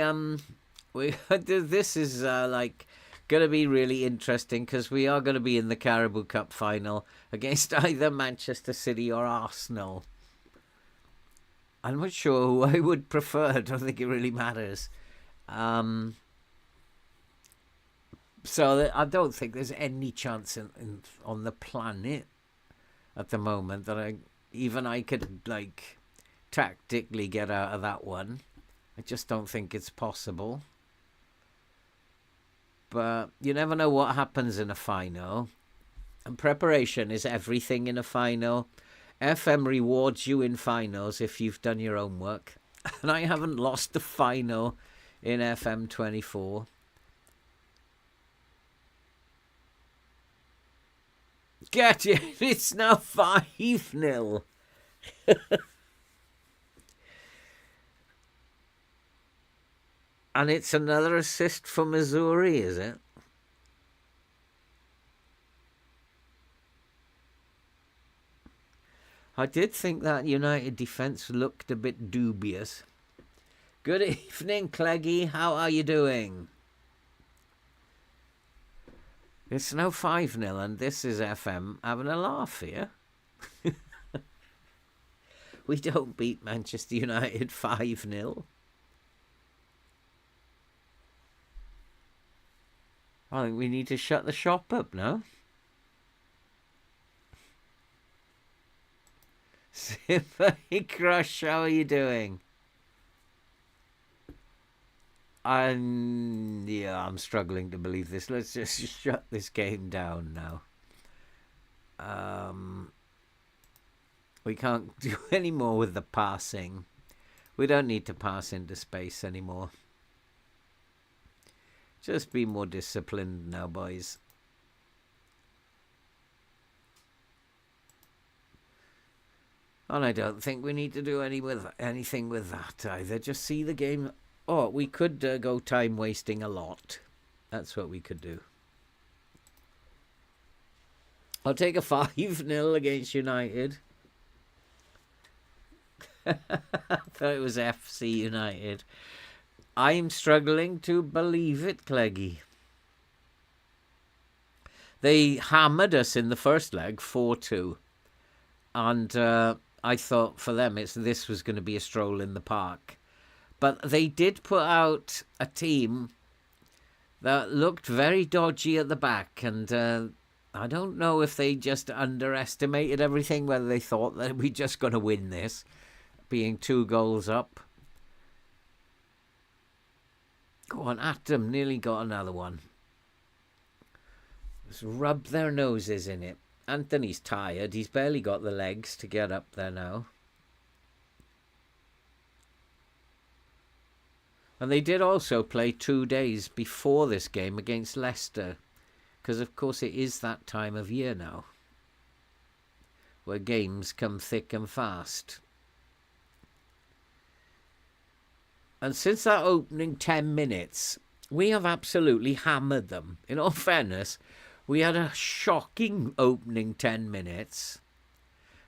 this is like gonna be really interesting, because we are gonna be in the Carabou Cup final against either Manchester City or Arsenal. I'm not sure who I would prefer. I don't think it really matters. So I don't think there's any chance on the planet at the moment that I could like tactically get out of that one. I just don't think it's possible. But you never know what happens in a final. And preparation is everything in a final. FM rewards you in finals if you've done your homework. And I haven't lost a final in FM 24. Get it! It's now 5-0. And it's another assist for Missouri, is it? I did think that United defence looked a bit dubious. Good evening, Cleggy. How are you doing? It's now 5-0, and this is FM having a laugh here. We don't beat Manchester United 5-0. I think we need to shut the shop up now. Symphony Crush, how are you doing? I'm struggling to believe this. Let's just shut this game down now. We can't do any more with the passing. We don't need to pass into space anymore. Just be more disciplined now, boys. And I don't think we need to do anything with that either. Just see the game. Oh, we could go time wasting a lot. That's what we could do. I'll take a 5-0 against United. I thought it was FC United. I'm struggling to believe it, Cleggy. They hammered us in the first leg, 4-2. And I thought for them this was going to be a stroll in the park. But they did put out a team that looked very dodgy at the back. And I don't know if they just underestimated everything, whether they thought that we're just going to win this, being 2 goals up. Go on, at them. Nearly got another one. Just rub their noses in it. Anthony's tired. He's barely got the legs to get up there now. And they did also play 2 days before this game against Leicester. Because, of course, it is that time of year now, where games come thick and fast. And since that opening 10 minutes, we have absolutely hammered them. In all fairness, we had a shocking opening 10 minutes.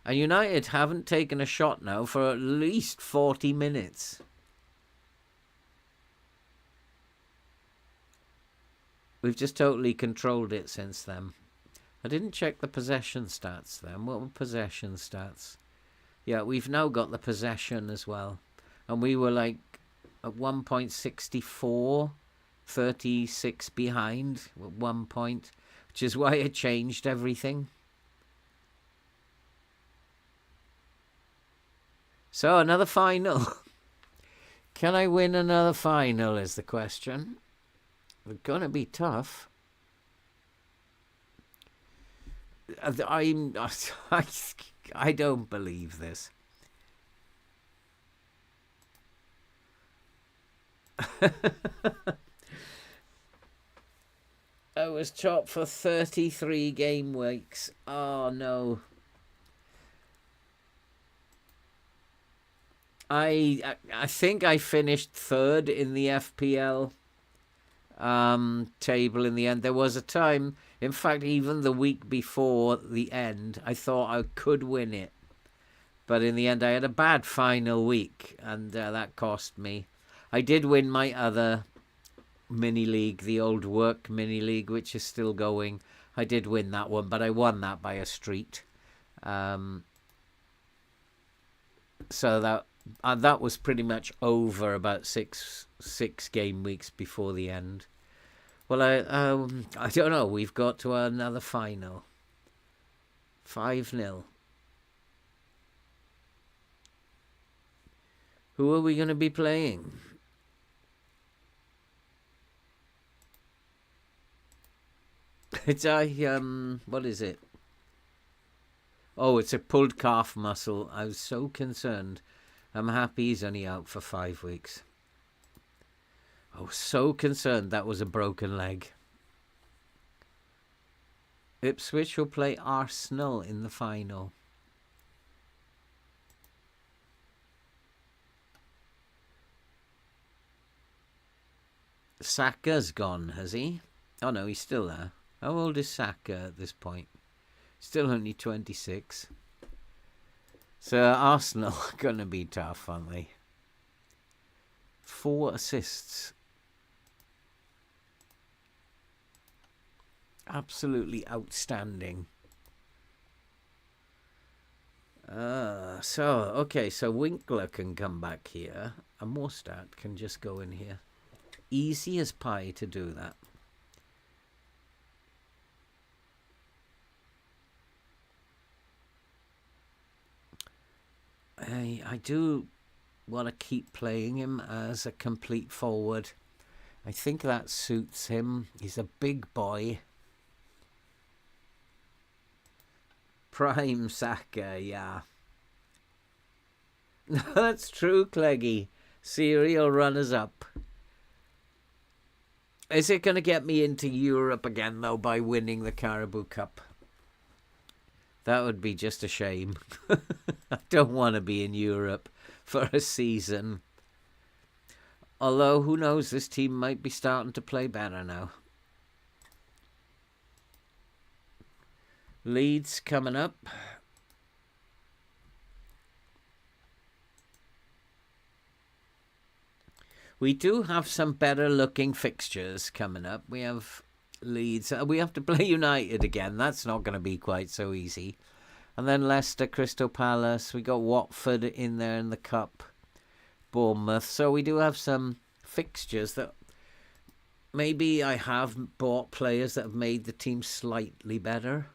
And United haven't taken a shot now for at least 40 minutes. We've just totally controlled it since then. I didn't check the possession stats then. What were possession stats? Yeah, we've now got the possession as well. And we were like at 1.64, 36 behind at 1 point, which is why it changed everything. So, another final. Can I win another final is the question. It's going to be tough. I don't believe this. I was chopped for 33 game weeks. Oh no. I think I finished 3rd in the FPL table in the end. There was a time, in fact, even the week before the end, I thought I could win it. But in the end, I had a bad final week, and that cost me. I did win my other mini league, the old work mini league, which is still going. I did win that one, but I won that by a street. So that was pretty much over about six game weeks before the end. Well, I don't know. We've got to another final. 5-0. Who are we going to be playing? It's what is it? Oh, it's a pulled calf muscle. I was so concerned. I'm happy he's only out for 5 weeks. I was so concerned that was a broken leg. Ipswich will play Arsenal in the final. Saka's gone, has he? Oh no, he's still there. How old is Saka at this point? Still only 26. So Arsenal are going to be tough, aren't they? 4 assists. Absolutely outstanding. So Winkler can come back here, and Morstadt can just go in here. Easy as pie to do that. I do want to keep playing him as a complete forward. I think that suits him. He's a big boy. Prime Saka, yeah. That's true, Cleggy. Serial runners-up. Is it going to get me into Europe again, though, by winning the Carabou Cup? That would be just a shame. I don't want to be in Europe for a season. Although, who knows, this team might be starting to play better now. Leeds coming up. We do have some better looking fixtures coming up. We have Leeds. We have to play United again. That's not going to be quite so easy. And then Leicester, Crystal Palace. We got Watford in there in the cup. Bournemouth. So we do have some fixtures that maybe I have bought players that have made the team slightly better.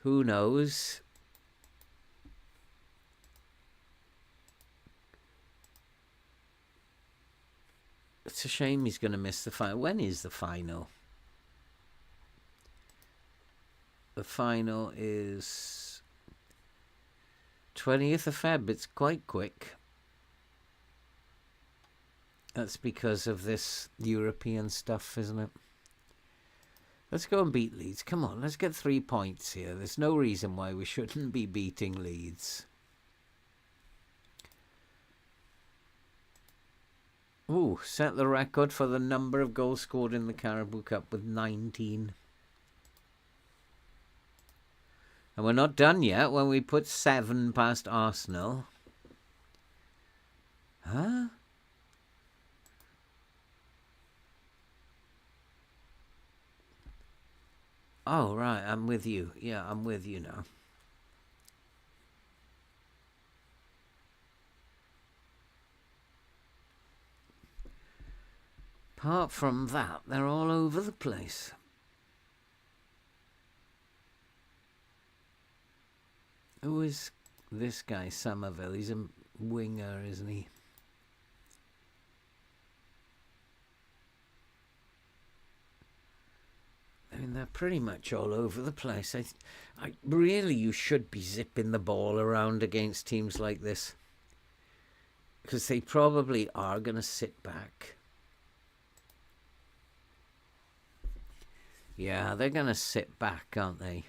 Who knows? It's a shame he's going to miss the final. When is the final? The final is 20th of Feb. It's quite quick. That's because of this European stuff, isn't it? Let's go and beat Leeds. Come on, let's get 3 points here. There's no reason why we shouldn't be beating Leeds. Ooh, set the record for the number of goals scored in the Carabou Cup with 19. And we're not done yet when we put 7 past Arsenal. Huh? Oh, right, I'm with you. Yeah, I'm with you now. Apart from that, they're all over the place. Who is this guy, Somerville? He's a winger, isn't he? I mean, they're pretty much all over the place. Really, you should be zipping the ball around against teams like this. Because they probably are going to sit back. Yeah, they're going to sit back, aren't they?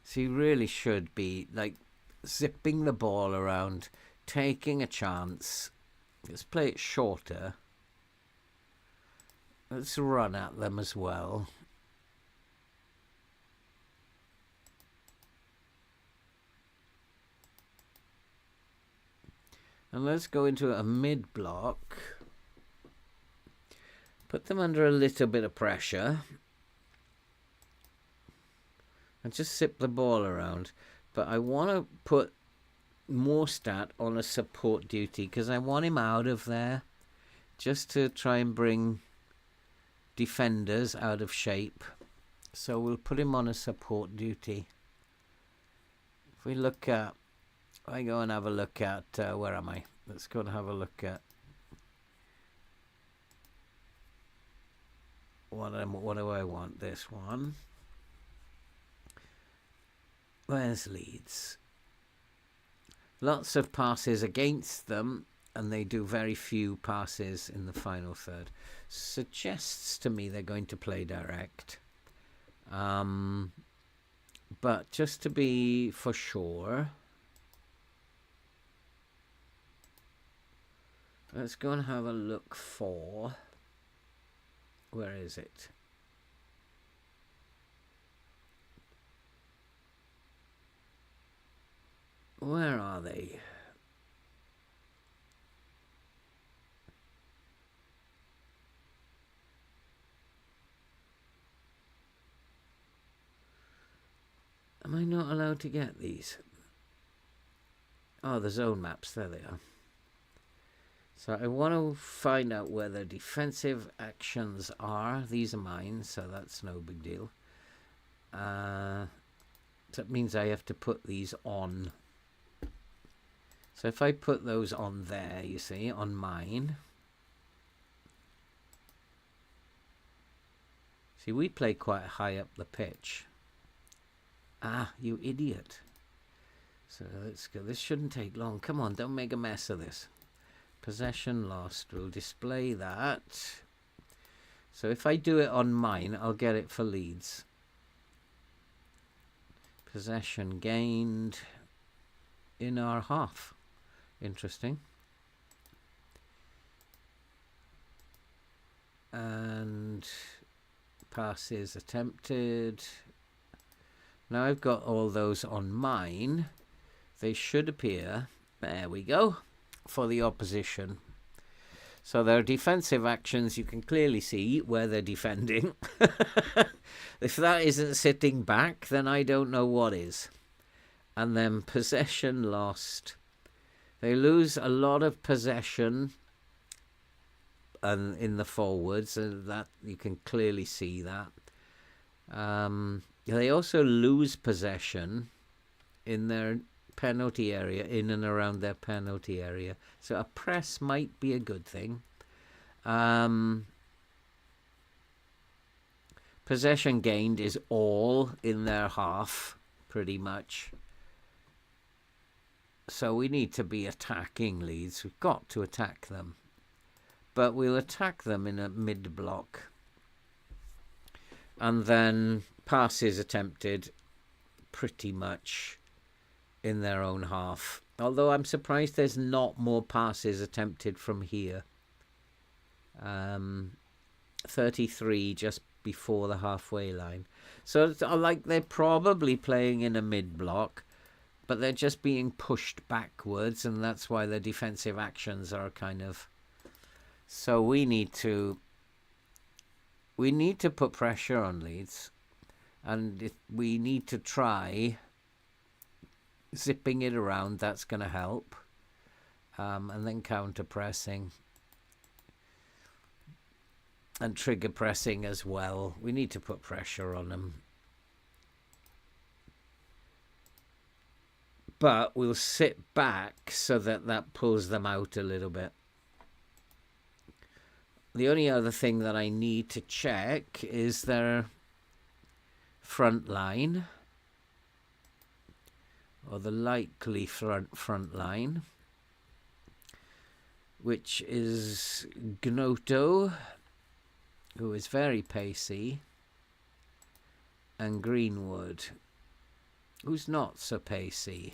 So you really should be, like, zipping the ball around, taking a chance. Let's play it shorter. Let's run at them as well. And let's go into a mid-block. Put them under a little bit of pressure. And just zip the ball around. But I want to put Morstadt on a support duty because I want him out of there. Just to try and bring defenders out of shape. So we'll put him on a support duty. If we look at... I go and have a look at... where am I? Let's go and have a look at... What do I want? This one. Where's Leeds? Lots of passes against them, and they do very few passes in the final third. Suggests to me they're going to play direct. But just to be for sure, let's go and have a look for... Where is it? Where are they? I not allowed to get these? Oh, the zone maps. There they are. So I want to find out where the defensive actions are. These are mine, so that's no big deal. So that means I have to put these on. So if I put those on there, you see, on mine. See, we play quite high up the pitch. Ah, you idiot. So let's go. This shouldn't take long. Come on, don't make a mess of this. Possession lost. We'll display that. So if I do it on mine, I'll get it for Leeds. Possession gained in our half. Interesting. And passes attempted. Now I've got all those on mine. They should appear, there we go, for the opposition. So their defensive actions, you can clearly see where they're defending. If that isn't sitting back, then I don't know what is. And then possession lost. They lose a lot of possession and in the forwards, and that you can clearly see that. They also lose possession in their penalty area, in and around their penalty area. So a press might be a good thing. Possession gained is all in their half, pretty much. So we need to be attacking Leeds. We've got to attack them. But we'll attack them in a mid-block. And then passes attempted pretty much in their own half. Although I'm surprised there's not more passes attempted from here. 33 just before the halfway line. So it's like they're probably playing in a mid-block, but they're just being pushed backwards, and that's why their defensive actions are kind of... So we need to put pressure on Leeds, and we need to try zipping it around. That's going to help. And then counter pressing and trigger pressing as well. We need to put pressure on them. But we'll sit back so that pulls them out a little bit. The only other thing that I need to check is their front line, or the likely front line, which is Gnotto, who is very pacey, and Greenwood, who's not so pacey.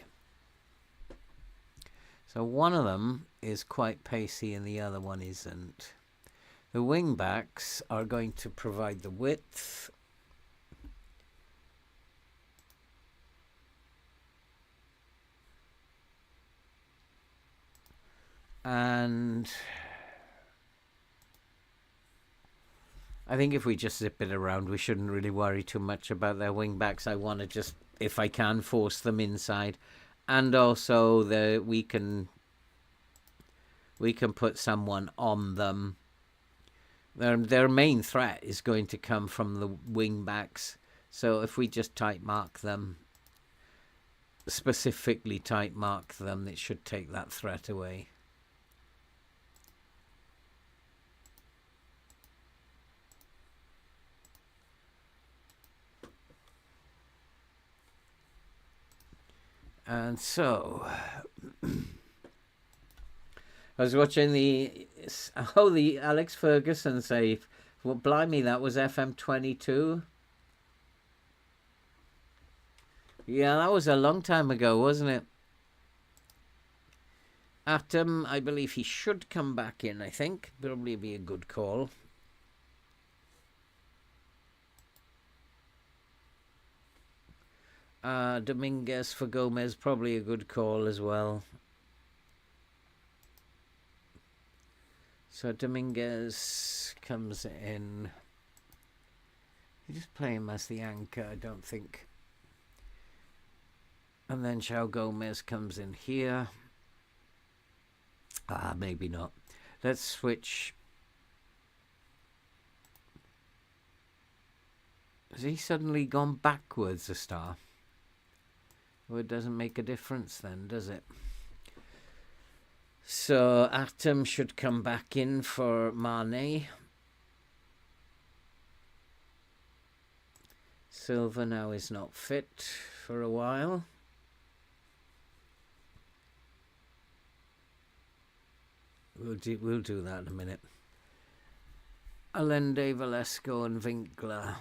So one of them is quite pacey and the other one isn't. The wing-backs are going to provide the width. And I think if we just zip it around, we shouldn't really worry too much about their wing-backs. I want to just, if I can, force them inside. And also we can put someone on them. Their main threat is going to come from the wing backs. So if we just tight mark them, specifically tight mark them, it should take that threat away. And so I was watching the Alex Ferguson save. Well, blimey, that was FM22. Yeah, that was a long time ago, wasn't it? Atom, I believe he should come back in, I think. Probably be a good call. Dominguez for Gomez, probably a good call as well. So Dominguez comes in. You just play him as the anchor, I don't think. And then João Gomez comes in here. Maybe not. Let's switch. Has he suddenly gone backwards a star? Well, it doesn't make a difference then, does it? So Atom should come back in for Mane. Silva now is not fit for a while. We'll do that in a minute. Allende, Velasco and Winkler.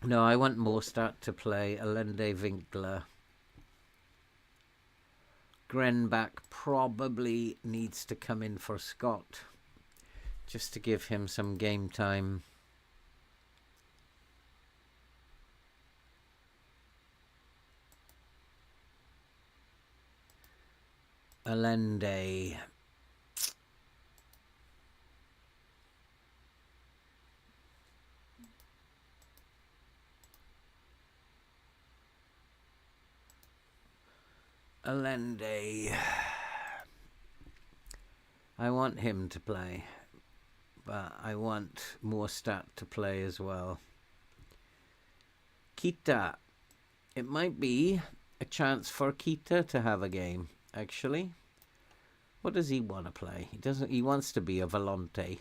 No, I want Mostert to play. Allende, Winkler. Grenbach probably needs to come in for Scott, just to give him some game time. Allende. Allende. I want him to play, but I want Mostert to play as well. Kita. It might be a chance for Kita to have a game, actually. What does he want to play? He wants to be a volante.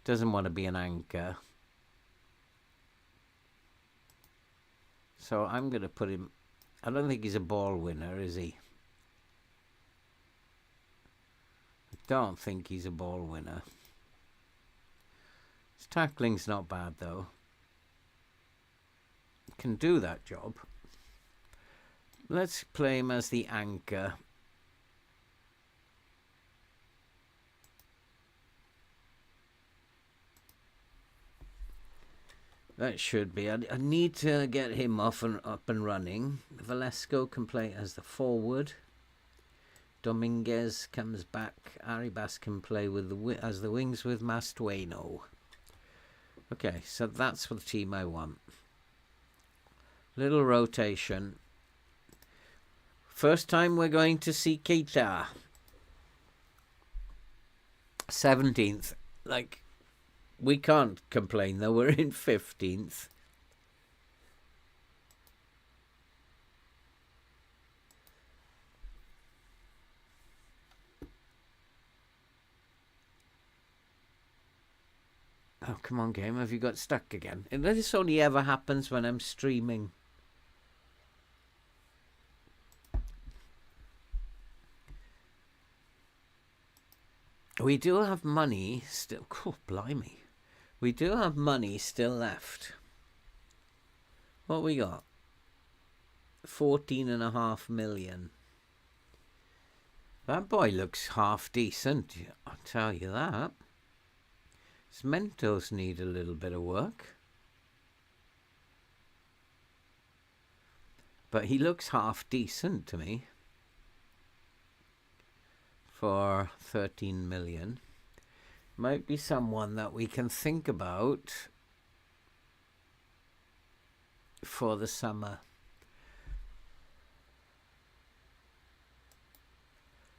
Doesn't want to be an anchor. So I'm going to put him... I don't think he's a ball winner, is he? I don't think he's a ball winner. His tackling's not bad, though. Can do that job. Let's play him as the anchor. That should be. I need to get him up and running. Velasco can play as the forward. Dominguez comes back. Arribas can play with as the wings with Mastueno. Okay, so that's the team I want. Little rotation. First time we're going to see Keita. 17th. Like... We can't complain, though. We're in 15th. Oh, come on, game. Have you got stuck again? And this only ever happens when I'm streaming. We do have money still. Oh, blimey. We do have money still left. What we got? 14.5 million. That boy looks half decent, I'll tell you that. His Mentos need a little bit of work. But he looks half decent to me. For 13 million. Might be someone that we can think about for the summer.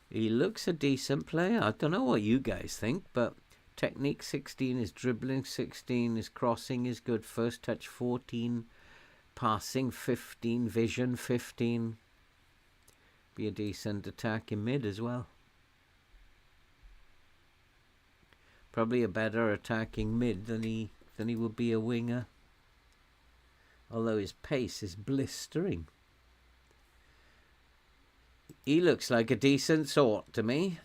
He looks a decent player. I don't know what you guys think, but technique 16, his dribbling 16, his crossing is good, first touch 14, passing 15, vision 15. Be a decent attack in mid as well. Probably a better attacking mid than he would be a winger. Although his pace is blistering. He looks like a decent sort to me.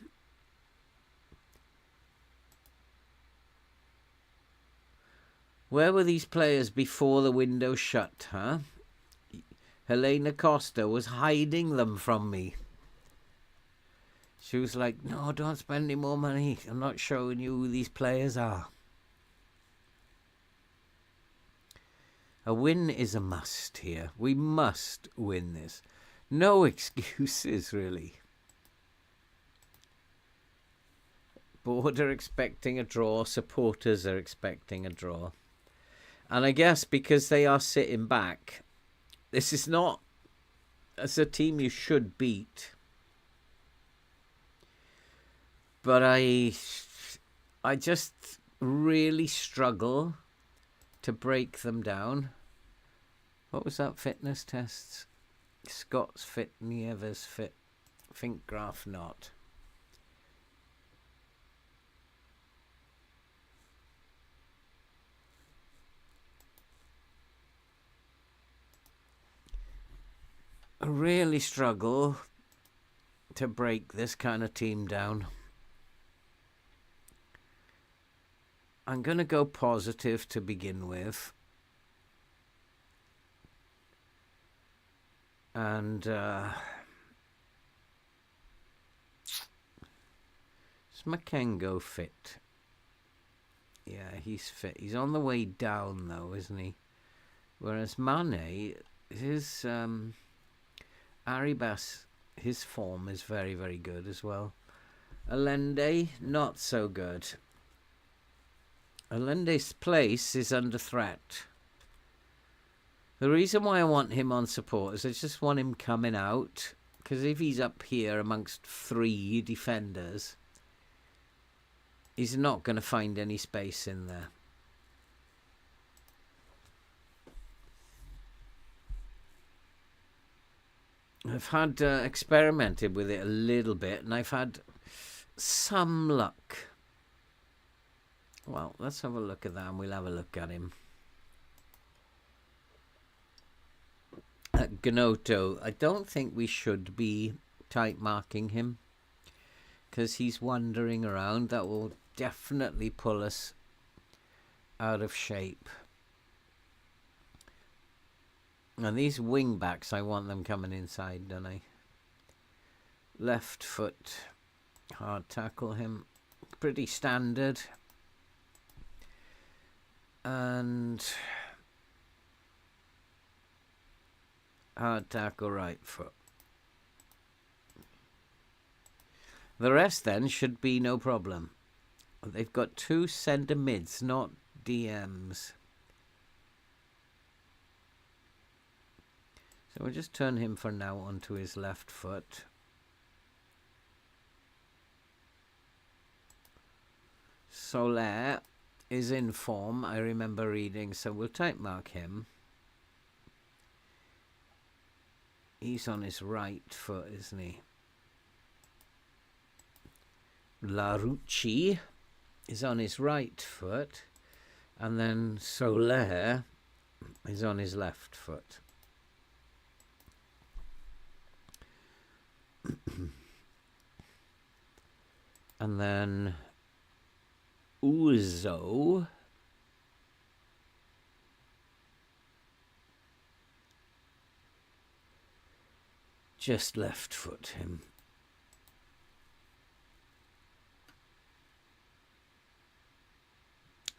Where were these players before the window shut, huh? Helena Costa was hiding them from me. She was like, no, don't spend any more money. I'm not showing you who these players are. A win is a must here. We must win this. No excuses, really. Board are expecting a draw. Supporters are expecting a draw. And I guess because they are sitting back, This is not as a team you should beat. But I just really struggle to break them down. What was that fitness tests? Scott's fit, Nieves fit, Finkgraf not. I really struggle to break this kind of team down. I'm going to go positive to begin with. And is Makengo fit? Yeah, he's fit. He's on the way down, though, isn't he? Whereas Mane, his Arribas, his form is very, very good as well. Allende, not so good. Allende's place is under threat. The reason why I want him on support is I just want him coming out. Because if he's up here amongst 3 defenders, he's not going to find any space in there. I've had experimented with it a little bit, and I've had some luck. Well, let's have a look at that, and we'll have a look at him. At Gnotto, I don't think we should be tight marking him, because he's wandering around. That will definitely pull us out of shape. And these wing backs, I want them coming inside, don't I? Left foot, hard tackle him. Pretty standard. And hard tackle right foot. The rest then should be no problem. They've got 2 centre mids, not DMs. So we'll just turn him for now onto his left foot. Soler is in form, I remember reading, so we'll type mark him. He's on his right foot, isn't he? Larucci is on his right foot, and then Soler is on his left foot. And then Uzo just left foot him.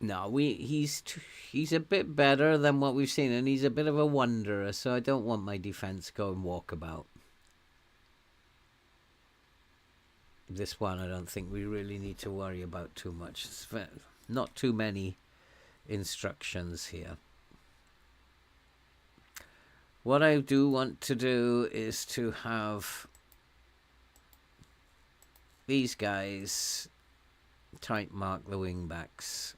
No, he's a bit better than what we've seen, and he's a bit of a wanderer, so I don't want my defense going walkabout. This one I don't think we really need to worry about too much. It's not too many instructions here. What I do want to do is to have these guys tight mark the wing backs.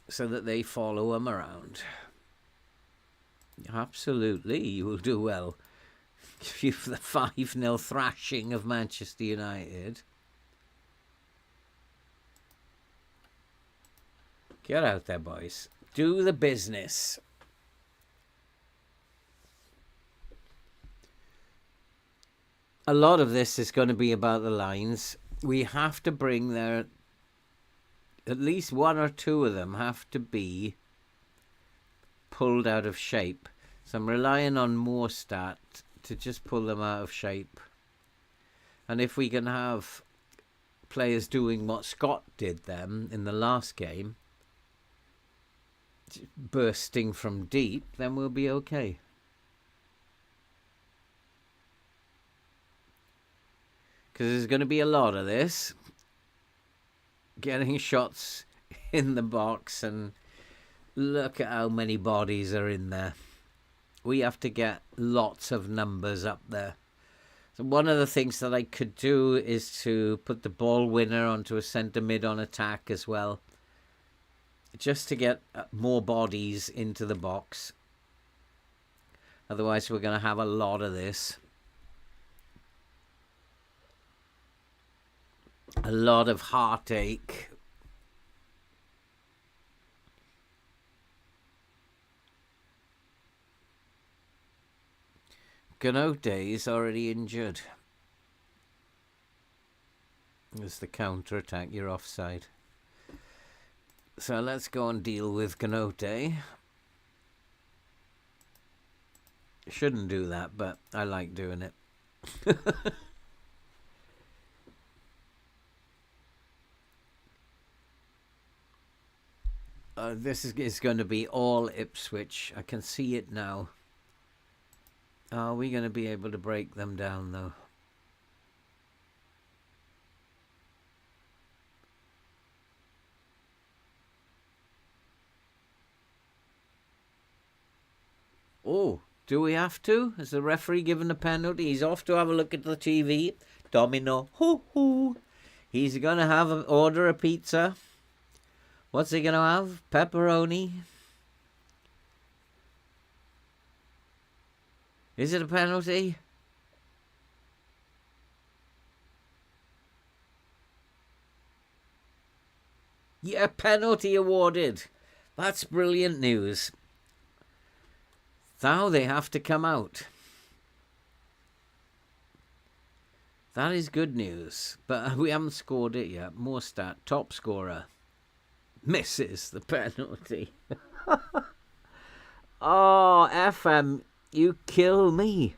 So that they follow them around. Absolutely, you will do well. Give you the 5-0 thrashing of Manchester United. Get out there, boys. Do the business. A lot of this is going to be about the lines. We have to bring their... At least 1 or 2 of them have to be pulled out of shape. So I'm relying on Morstat to just pull them out of shape. And if we can have players doing what Scott did them in the last game, bursting from deep, then we'll be okay. Because there's going to be a lot of this. Getting shots in the box, and look at how many bodies are in there. We have to get lots of numbers up there. So one of the things that I could do is to put the ball winner onto a centre mid on attack as well, just to get more bodies into the box. Otherwise we're going to have a lot of this. A lot of heartache. Ganote is already injured. There's the counter-attack, you're offside. So let's go and deal with Ganote. Shouldn't do that, but I like doing it. This is going to be all Ipswich. I can see it now. Are we going to be able to break them down, though? Oh, do we have to? Has the referee given a penalty? He's off to have a look at the TV. Domino. Hoo hoo. He's going to order a pizza. What's he going to have? Pepperoni. Is it a penalty? Yeah, penalty awarded. That's brilliant news. Now they have to come out. That is good news. But we haven't scored it yet. Morstat, top scorer. Misses the penalty. Oh, FM, you kill me.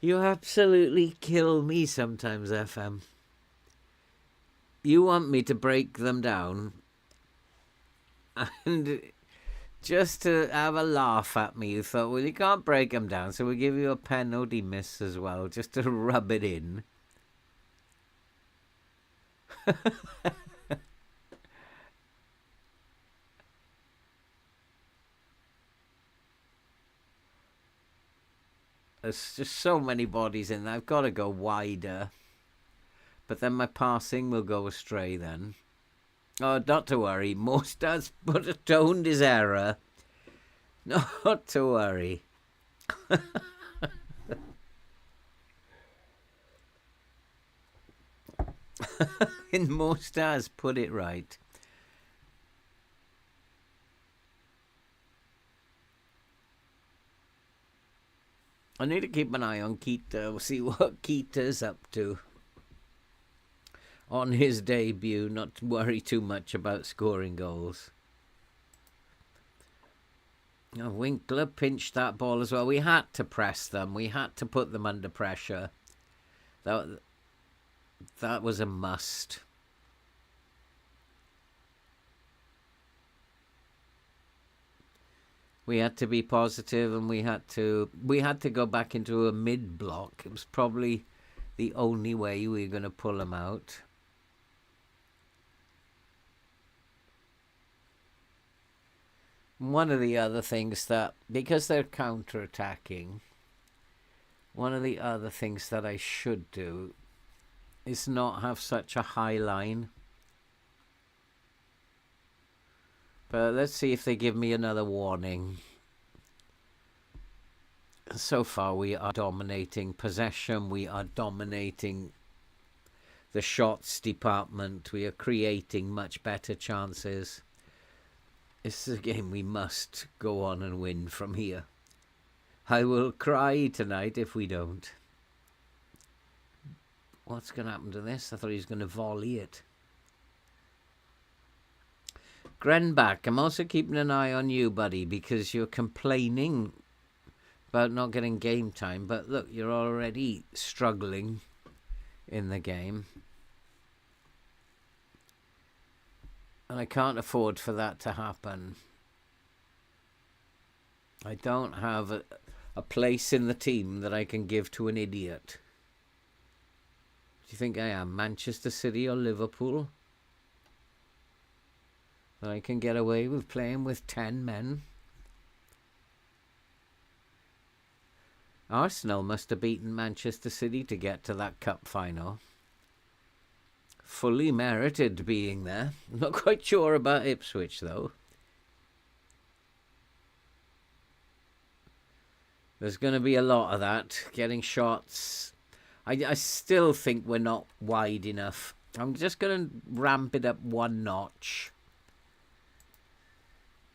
You absolutely kill me sometimes, FM. You want me to break them down, and just to have a laugh at me, you thought, well, you can't break them down, so we'll give you a penalty miss as well, just to rub it in. There's just so many bodies in there. I've got to go wider. But then my passing will go astray then. Oh, not to worry. Mostard's atoned his error. Not to worry. And Mostard's put it right. I need to keep an eye on Keita. We'll see what Keita's up to on his debut. Not to worry too much about scoring goals. Oh, Winkler pinched that ball as well. We had to press them. We had to put them under pressure. That was a must. We had to be positive, and we had to go back into a mid block. It was probably the only way we were going to pull them out. One of the other things that, because they're counter-attacking, one of the other things that I should do is not have such a high line. But let's see if they give me another warning. So far we are dominating possession. We are dominating the shots department. We are creating much better chances. This is a game we must go on and win from here. I will cry tonight if we don't. What's going to happen to this? I thought he was going to volley it. Grenbach, I'm also keeping an eye on you, buddy, because you're complaining about not getting game time. But look, you're already struggling in the game. And I can't afford for that to happen. I don't have a place in the team that I can give to an idiot. you think I am? Manchester City or Liverpool? I can get away with playing with 10 men. Arsenal must have beaten Manchester City to get to that cup final. Fully merited being there. I'm not quite sure about Ipswich, though. There's going to be a lot of that. Getting shots. I still think we're not wide enough. I'm just going to ramp it up one notch.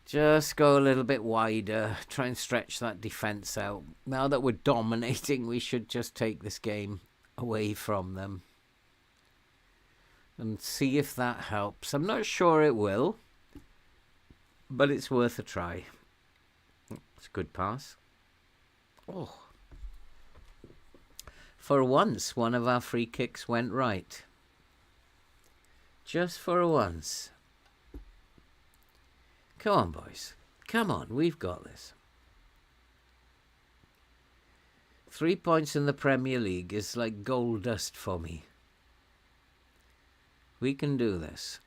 Just go a little bit wider. Try and stretch that defence out. Now that we're dominating, we should just take this game away from them. And see if that helps. I'm not sure it will. But it's worth a try. It's a good pass. Oh. For once, one of our free kicks went right. Just for once. Come on, boys. Come on, we've got this. 3 points in the Premier League is like gold dust for me. We can do this.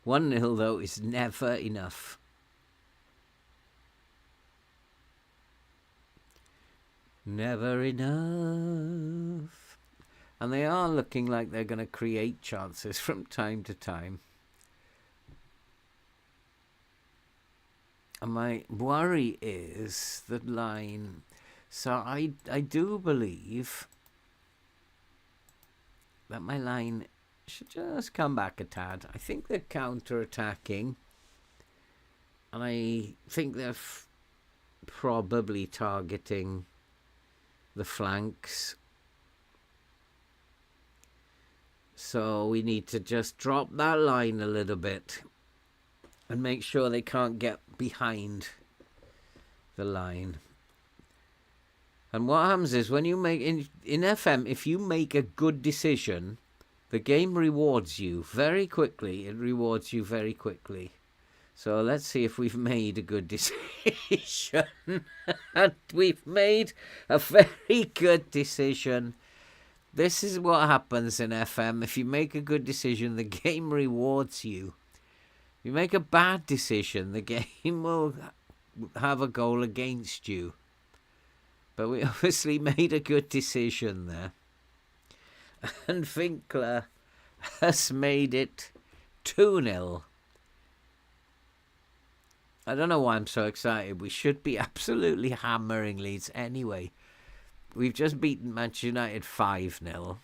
1-0, though, is never enough. Never enough. And they are looking like they're going to create chances from time to time. And my worry is the line. So I do believe that my line should just come back a tad. I think they're counter-attacking. And I think they're probably targeting the flanks. So we need to just drop that line a little bit and make sure they can't get behind the line. And what happens is when you make in FM, if you make a good decision, the game rewards you very quickly. It rewards you very quickly. So let's see if we've made a good decision. And we've made a very good decision. This is what happens in FM. If you make a good decision, the game rewards you. If you make a bad decision, the game will have a goal against you. But we obviously made a good decision there. And Winkler has made it 2-0. I don't know why I'm so excited. We should be absolutely hammering Leeds anyway. We've just beaten Manchester United 5-0.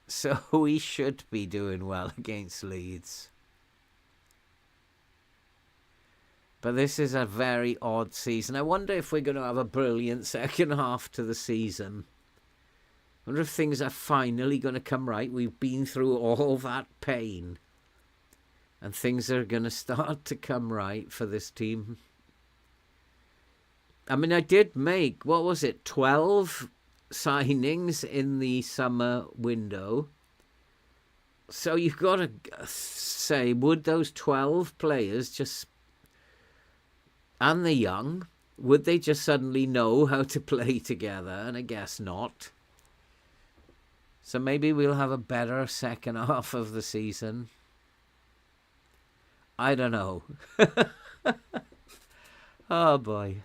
So we should be doing well against Leeds. But this is a very odd season. I wonder if we're going to have a brilliant second half to the season. I wonder if things are finally going to come right. We've been through all that pain. And things are going to start to come right for this team. I mean, I did make, 12 signings in the summer window. So you've got to say, would those 12 players just... And the young, would they just suddenly know how to play together? And I guess not. So maybe we'll have a better second half of the season. I don't know. Oh boy.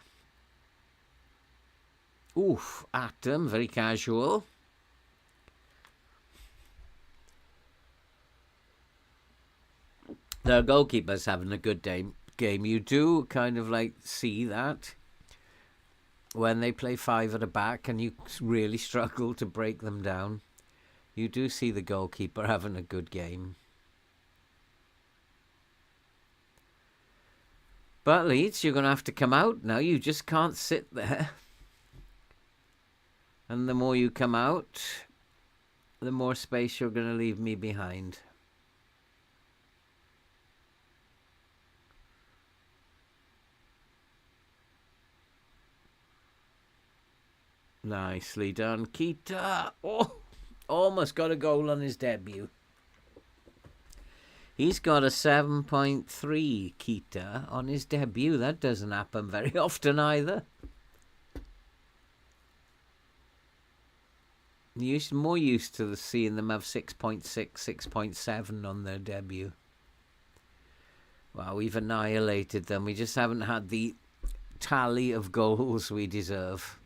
Oof, Atom, very casual. The goalkeeper's having a good game. You do kind of like see that when they play 5 at the back and you really struggle to break them down. You do see the goalkeeper having a good game. But Leeds, you're going to have to come out now. You just can't sit there. And the more you come out, the more space you're going to leave me behind. Nicely done, Keita. Oh, almost got a goal on his debut. He's got a 7.3 Keita on his debut. That doesn't happen very often either. More used to seeing them have 6.6, 6.7 on their debut. Well, we've annihilated them. We just haven't had the tally of goals we deserve.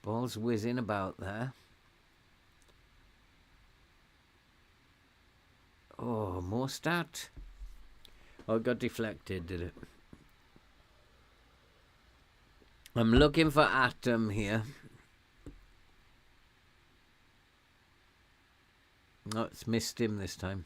Ball's whizzing about there. Oh, more stat. Oh, it got deflected, did it? I'm looking for Atom here. Oh, it's missed him this time.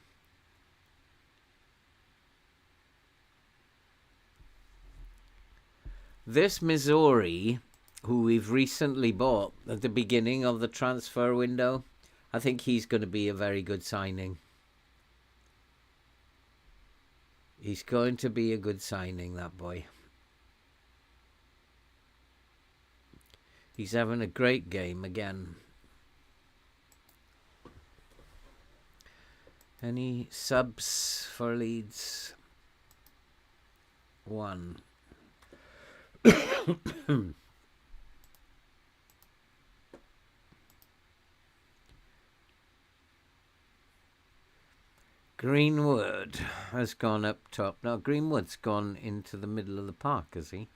This Missouri, who we've recently bought at the beginning of the transfer window, I think he's going to be a very good signing. He's going to be a good signing, that boy. He's having a great game again. Any subs for Leeds? 1. Greenwood has gone up top. Now, Greenwood's gone into the middle of the park, has he?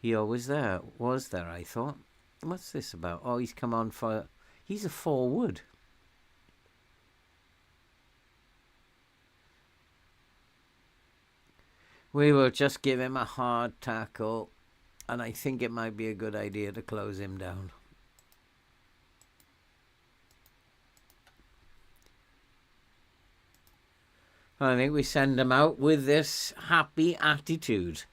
He always was there, I thought. What's this about? Oh, he's come on for... He's a forward. We will just give him a hard tackle, and I think it might be a good idea to close him down. I think we send him out with this happy attitude.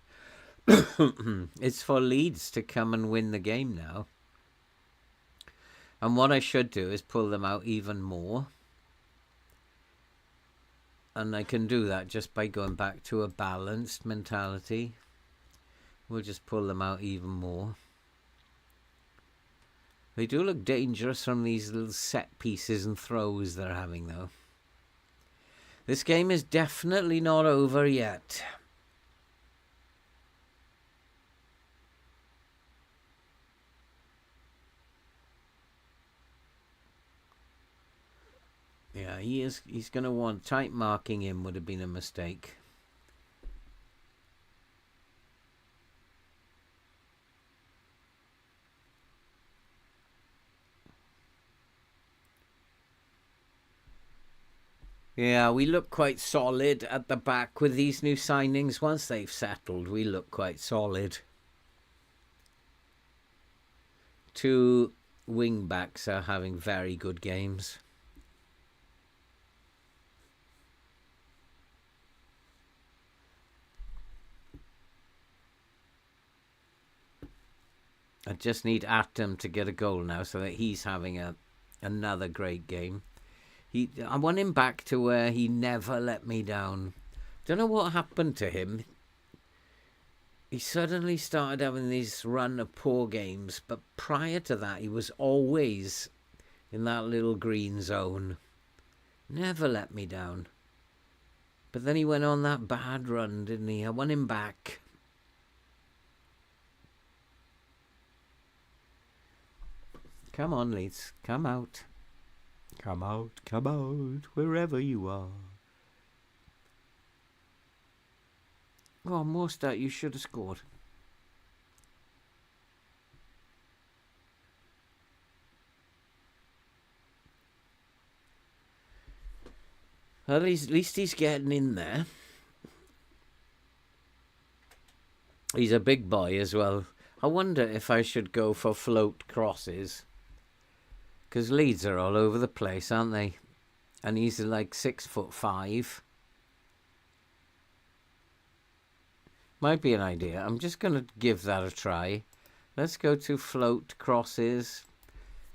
It's for Leeds to come and win the game now. And what I should do is pull them out even more. And I can do that just by going back to a balanced mentality. We'll just pull them out even more. They do look dangerous from these little set pieces and throws they're having, though. This game is definitely not over yet. Yeah, he's going to want... Tight marking him would have been a mistake. Yeah, we look quite solid at the back with these new signings. Once they've settled, we look quite solid. 2 wing-backs are having very good games. I just need Atom to get a goal now so that he's having another great game. I want him back to where he never let me down. Don't know what happened to him. He suddenly started having this run of poor games, but prior to that he was always in that little green zone. Never let me down. But then he went on that bad run, didn't he? I want him back. Come on, Leeds. Come out. Come out, wherever you are. Oh, Mostert, you should have scored. Well, at least he's getting in there. He's a big boy as well. I wonder if I should go for float crosses. Because Leeds are all over the place, aren't they? And he's like 6'5". Might be an idea. I'm just going to give that a try. Let's go to float crosses.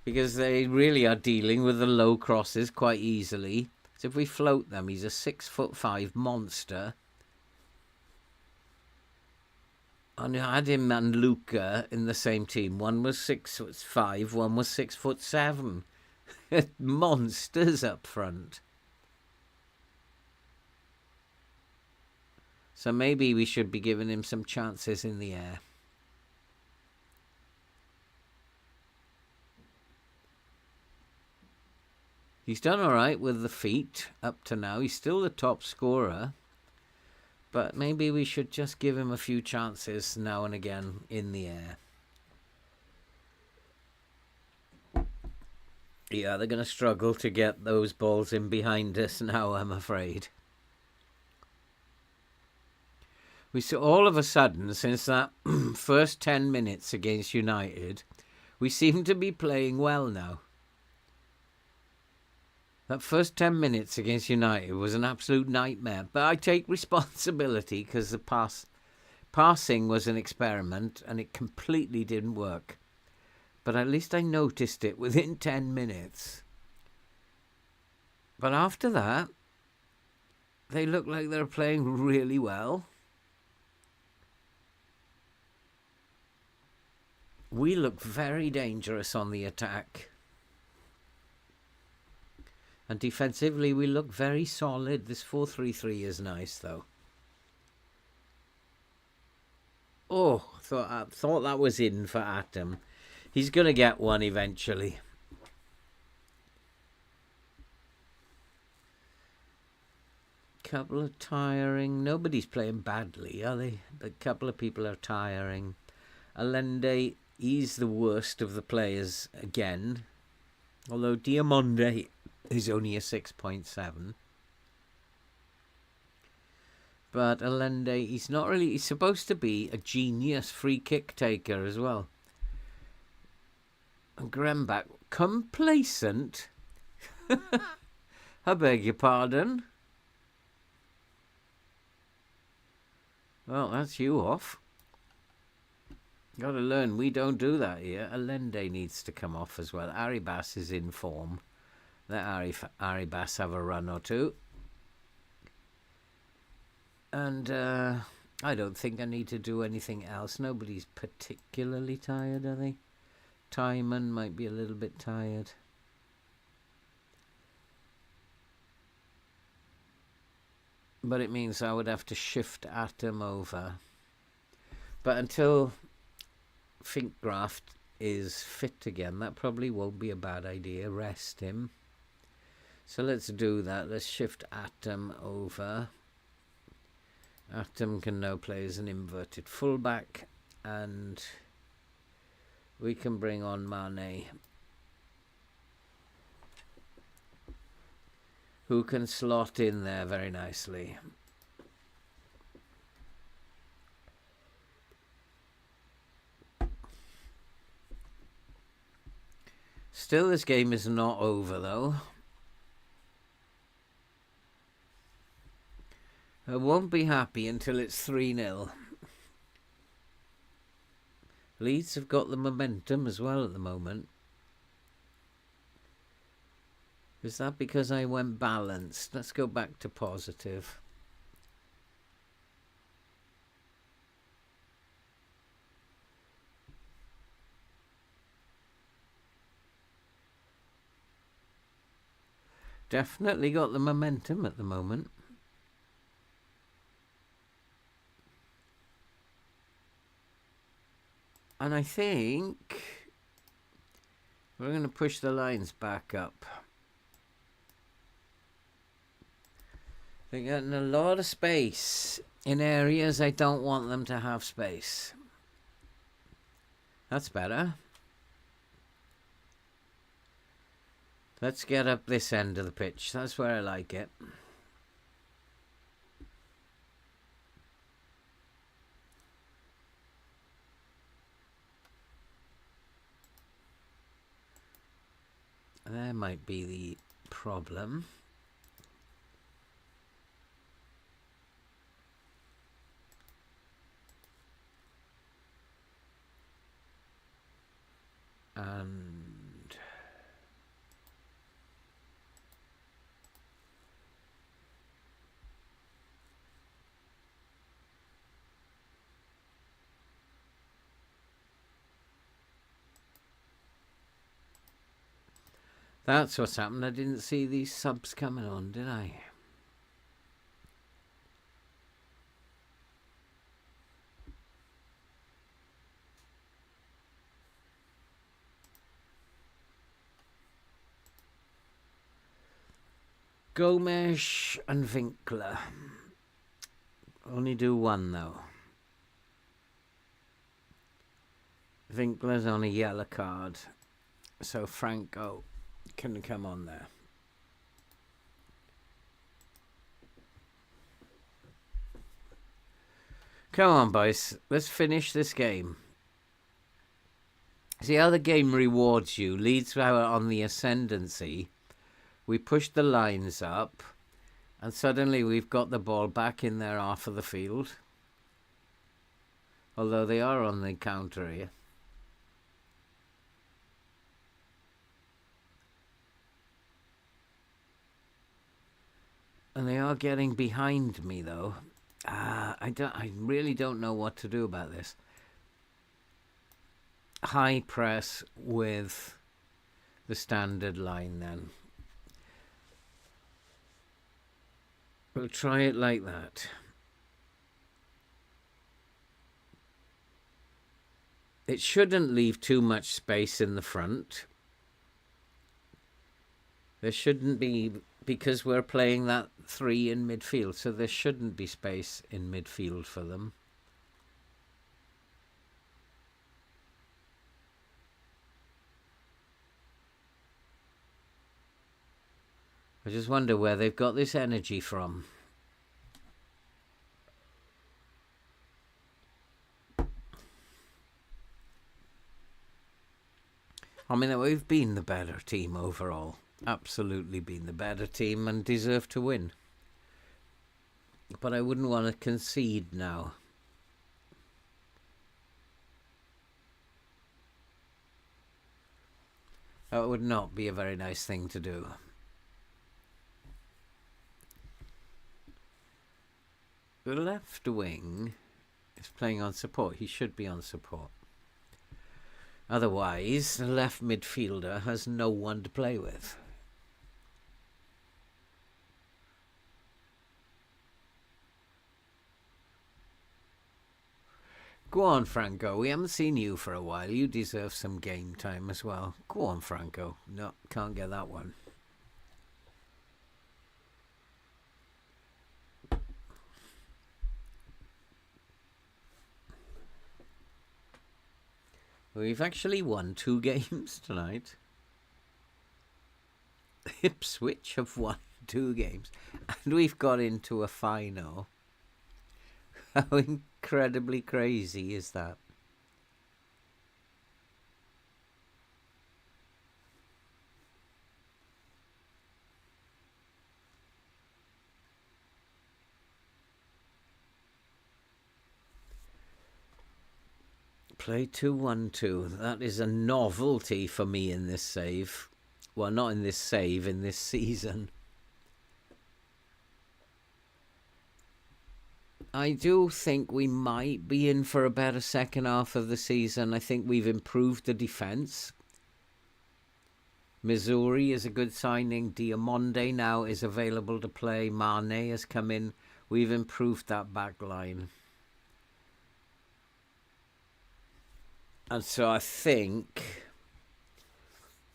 Because they really are dealing with the low crosses quite easily. So if we float them, he's a 6'5" monster. And I had him and Luca in the same team. One was 6'5", one was 6'7". Monsters up front. So maybe we should be giving him some chances in the air. He's done all right with the feet up to now. He's still the top scorer. But maybe we should just give him a few chances now and again in the air. Yeah, they're going to struggle to get those balls in behind us now, I'm afraid. We saw all of a sudden, since that first 10 minutes against United, we seem to be playing well now. That first 10 minutes against United was an absolute nightmare. But I take responsibility because the passing was an experiment and it completely didn't work. But at least I noticed it within 10 minutes. But after that, they look like they're playing really well. We look very dangerous on the attack. And defensively, we look very solid. This 4-3-3 is nice, though. Oh, I thought that was in for Atom. He's going to get one eventually. Couple of tiring. Nobody's playing badly, are they? A couple of people are tiring. Allende, he's the worst of the players again. Although Diamonde is only a 6.7. But Allende, he's not really... He's supposed to be a genius free kick taker as well. And Grembach, complacent? I beg your pardon? Well, that's you off. Got to learn, we don't do that here. Allende needs to come off as well. Arribas is in form. Let Arribas have a run or two. And I don't think I need to do anything else. Nobody's particularly tired, are they? Timon might be a little bit tired. But it means I would have to shift Atom over. But until Finkgraft is fit again, that probably won't be a bad idea. Rest him. So let's do that. Let's shift Atom over. Atom can now play as an inverted fullback, and we can bring on Mane, who can slot in there very nicely. Still, this game is not over, though. I won't be happy until it's 3-0. Leeds have got the momentum as well at the moment. Is that because I went balanced? Let's go back to positive. Definitely got the momentum at the moment. And I think we're going to push the lines back up. They're getting a lot of space in areas I don't want them to have space. That's better. Let's get up this end of the pitch. That's where I like it. There might be the problem. And that's what's happened. I didn't see these subs coming on, did I? Gomes and Winkler. Only do one though. Winkler's on a yellow card, so Franco can come on there. Come on, boys. Let's finish this game. See how the game rewards you. Leeds are on the ascendancy. We push the lines up, and suddenly we've got the ball back in their half of the field. Although they are on the counter here. And they are getting behind me, though. I really don't know what to do about this. High press with the standard line, then. We'll try it like that. It shouldn't leave too much space in the front. There shouldn't be, because we're playing that 3 in midfield, so there shouldn't be space in midfield for them. I just wonder where they've got this energy from. I mean, we've been the better team overall. Absolutely been the better team and deserve to win. But I wouldn't want to concede now. That would not be a very nice thing to do. The left wing is playing on support. He should be on support. Otherwise, the left midfielder has no one to play with. Go on, Franco. We haven't seen you for a while. You deserve some game time as well. Go on, Franco. No, can't get that one. We've actually won 2 games tonight. Ipswich have won 2 games. And we've got into a final. How incredibly crazy is that? Play 2-1-2. That is a novelty for me in this save. Well, not in this save, in this season. I do think we might be in for a better second half of the season. I think we've improved the defence. Missouri is a good signing. Diamonde now is available to play. Mane has come in. We've improved that back line. And so I think,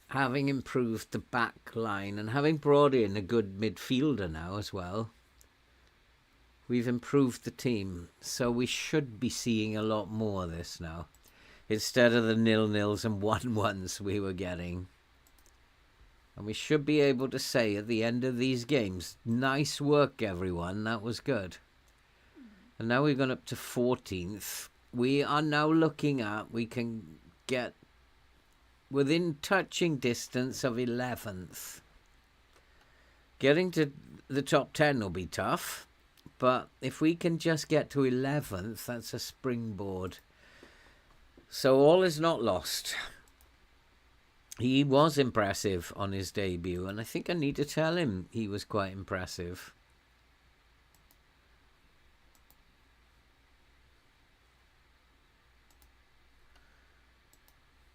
having improved the back line and having brought in a good midfielder now as well, we've improved the team. So we should be seeing a lot more of this now, instead of the 0-0s and 1-1s we were getting. And we should be able to say at the end of these games, nice work, everyone. That was good. And now we've gone up to 14th. We are now looking at, we can get within touching distance of 11th. Getting to the top 10 will be tough, but if we can just get to 11th, that's a springboard. So all is not lost. He was impressive on his debut, and I think I need to tell him he was quite impressive.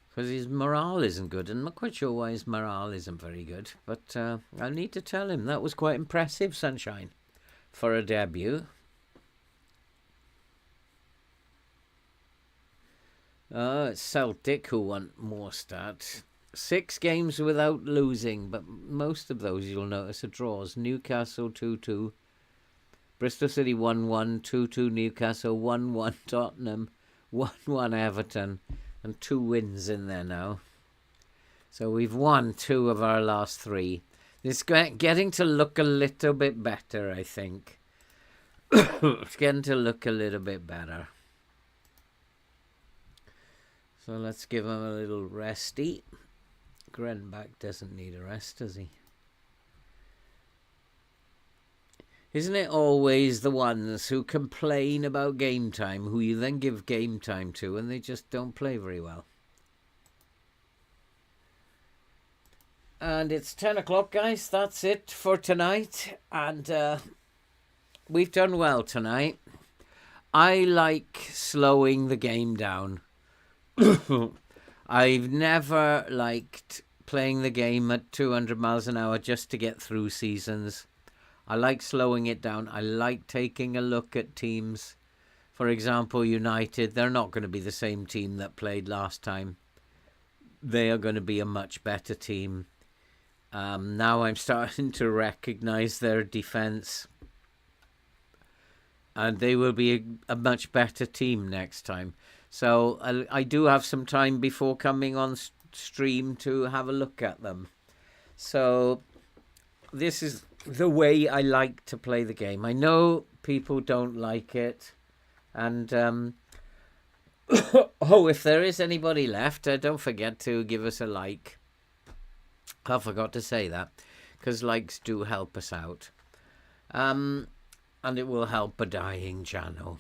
Because his morale isn't good, and I'm not quite sure why his morale isn't very good. But I need to tell him that was quite impressive, Sunshine, for a debut. It's Celtic who want more stats. 6 games without losing, but most of those you'll notice are draws. Newcastle 2-2, Bristol City 1-1, 2-2 Newcastle, 1-1 Tottenham, 1-1 Everton, and 2 wins in there now. So we've won 2 of our last 3. It's getting to look a little bit better, I think. It's getting to look a little bit better. So let's give him a little resty. Grenback doesn't need a rest, does he? Isn't it always the ones who complain about game time, who you then give game time to, and they just don't play very well? And it's 10 o'clock, guys. That's it for tonight. And we've done well tonight. I like slowing the game down. I've never liked playing the game at 200 miles an hour just to get through seasons. I like slowing it down. I like taking a look at teams. For example, United, they're not going to be the same team that played last time. They are going to be a much better team. Now I'm starting to recognise their defence. And they will be a much better team next time. So I do have some time before coming on stream to have a look at them. So this is the way I like to play the game. I know people don't like it. And oh, if there is anybody left, don't forget to give us a like. I forgot to say that, because likes do help us out. And it will help a dying channel.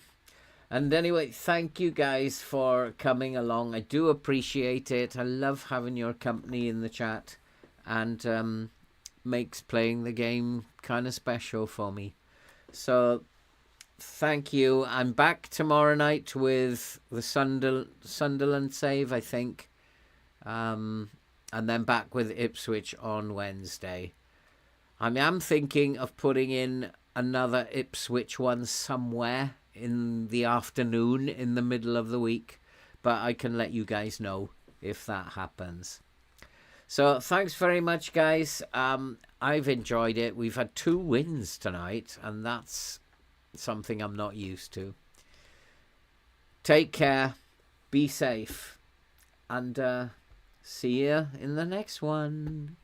And anyway, thank you guys for coming along. I do appreciate it. I love having your company in the chat. And makes playing the game kind of special for me. So thank you. I'm back tomorrow night with the Sunderland save, I think. And then back with Ipswich on Wednesday. I mean, I'm thinking of putting in another Ipswich one somewhere in the afternoon in the middle of the week. But I can let you guys know if that happens. So thanks very much, guys. I've enjoyed it. We've had 2 wins tonight, and that's something I'm not used to. Take care. Be safe. And see you in the next one.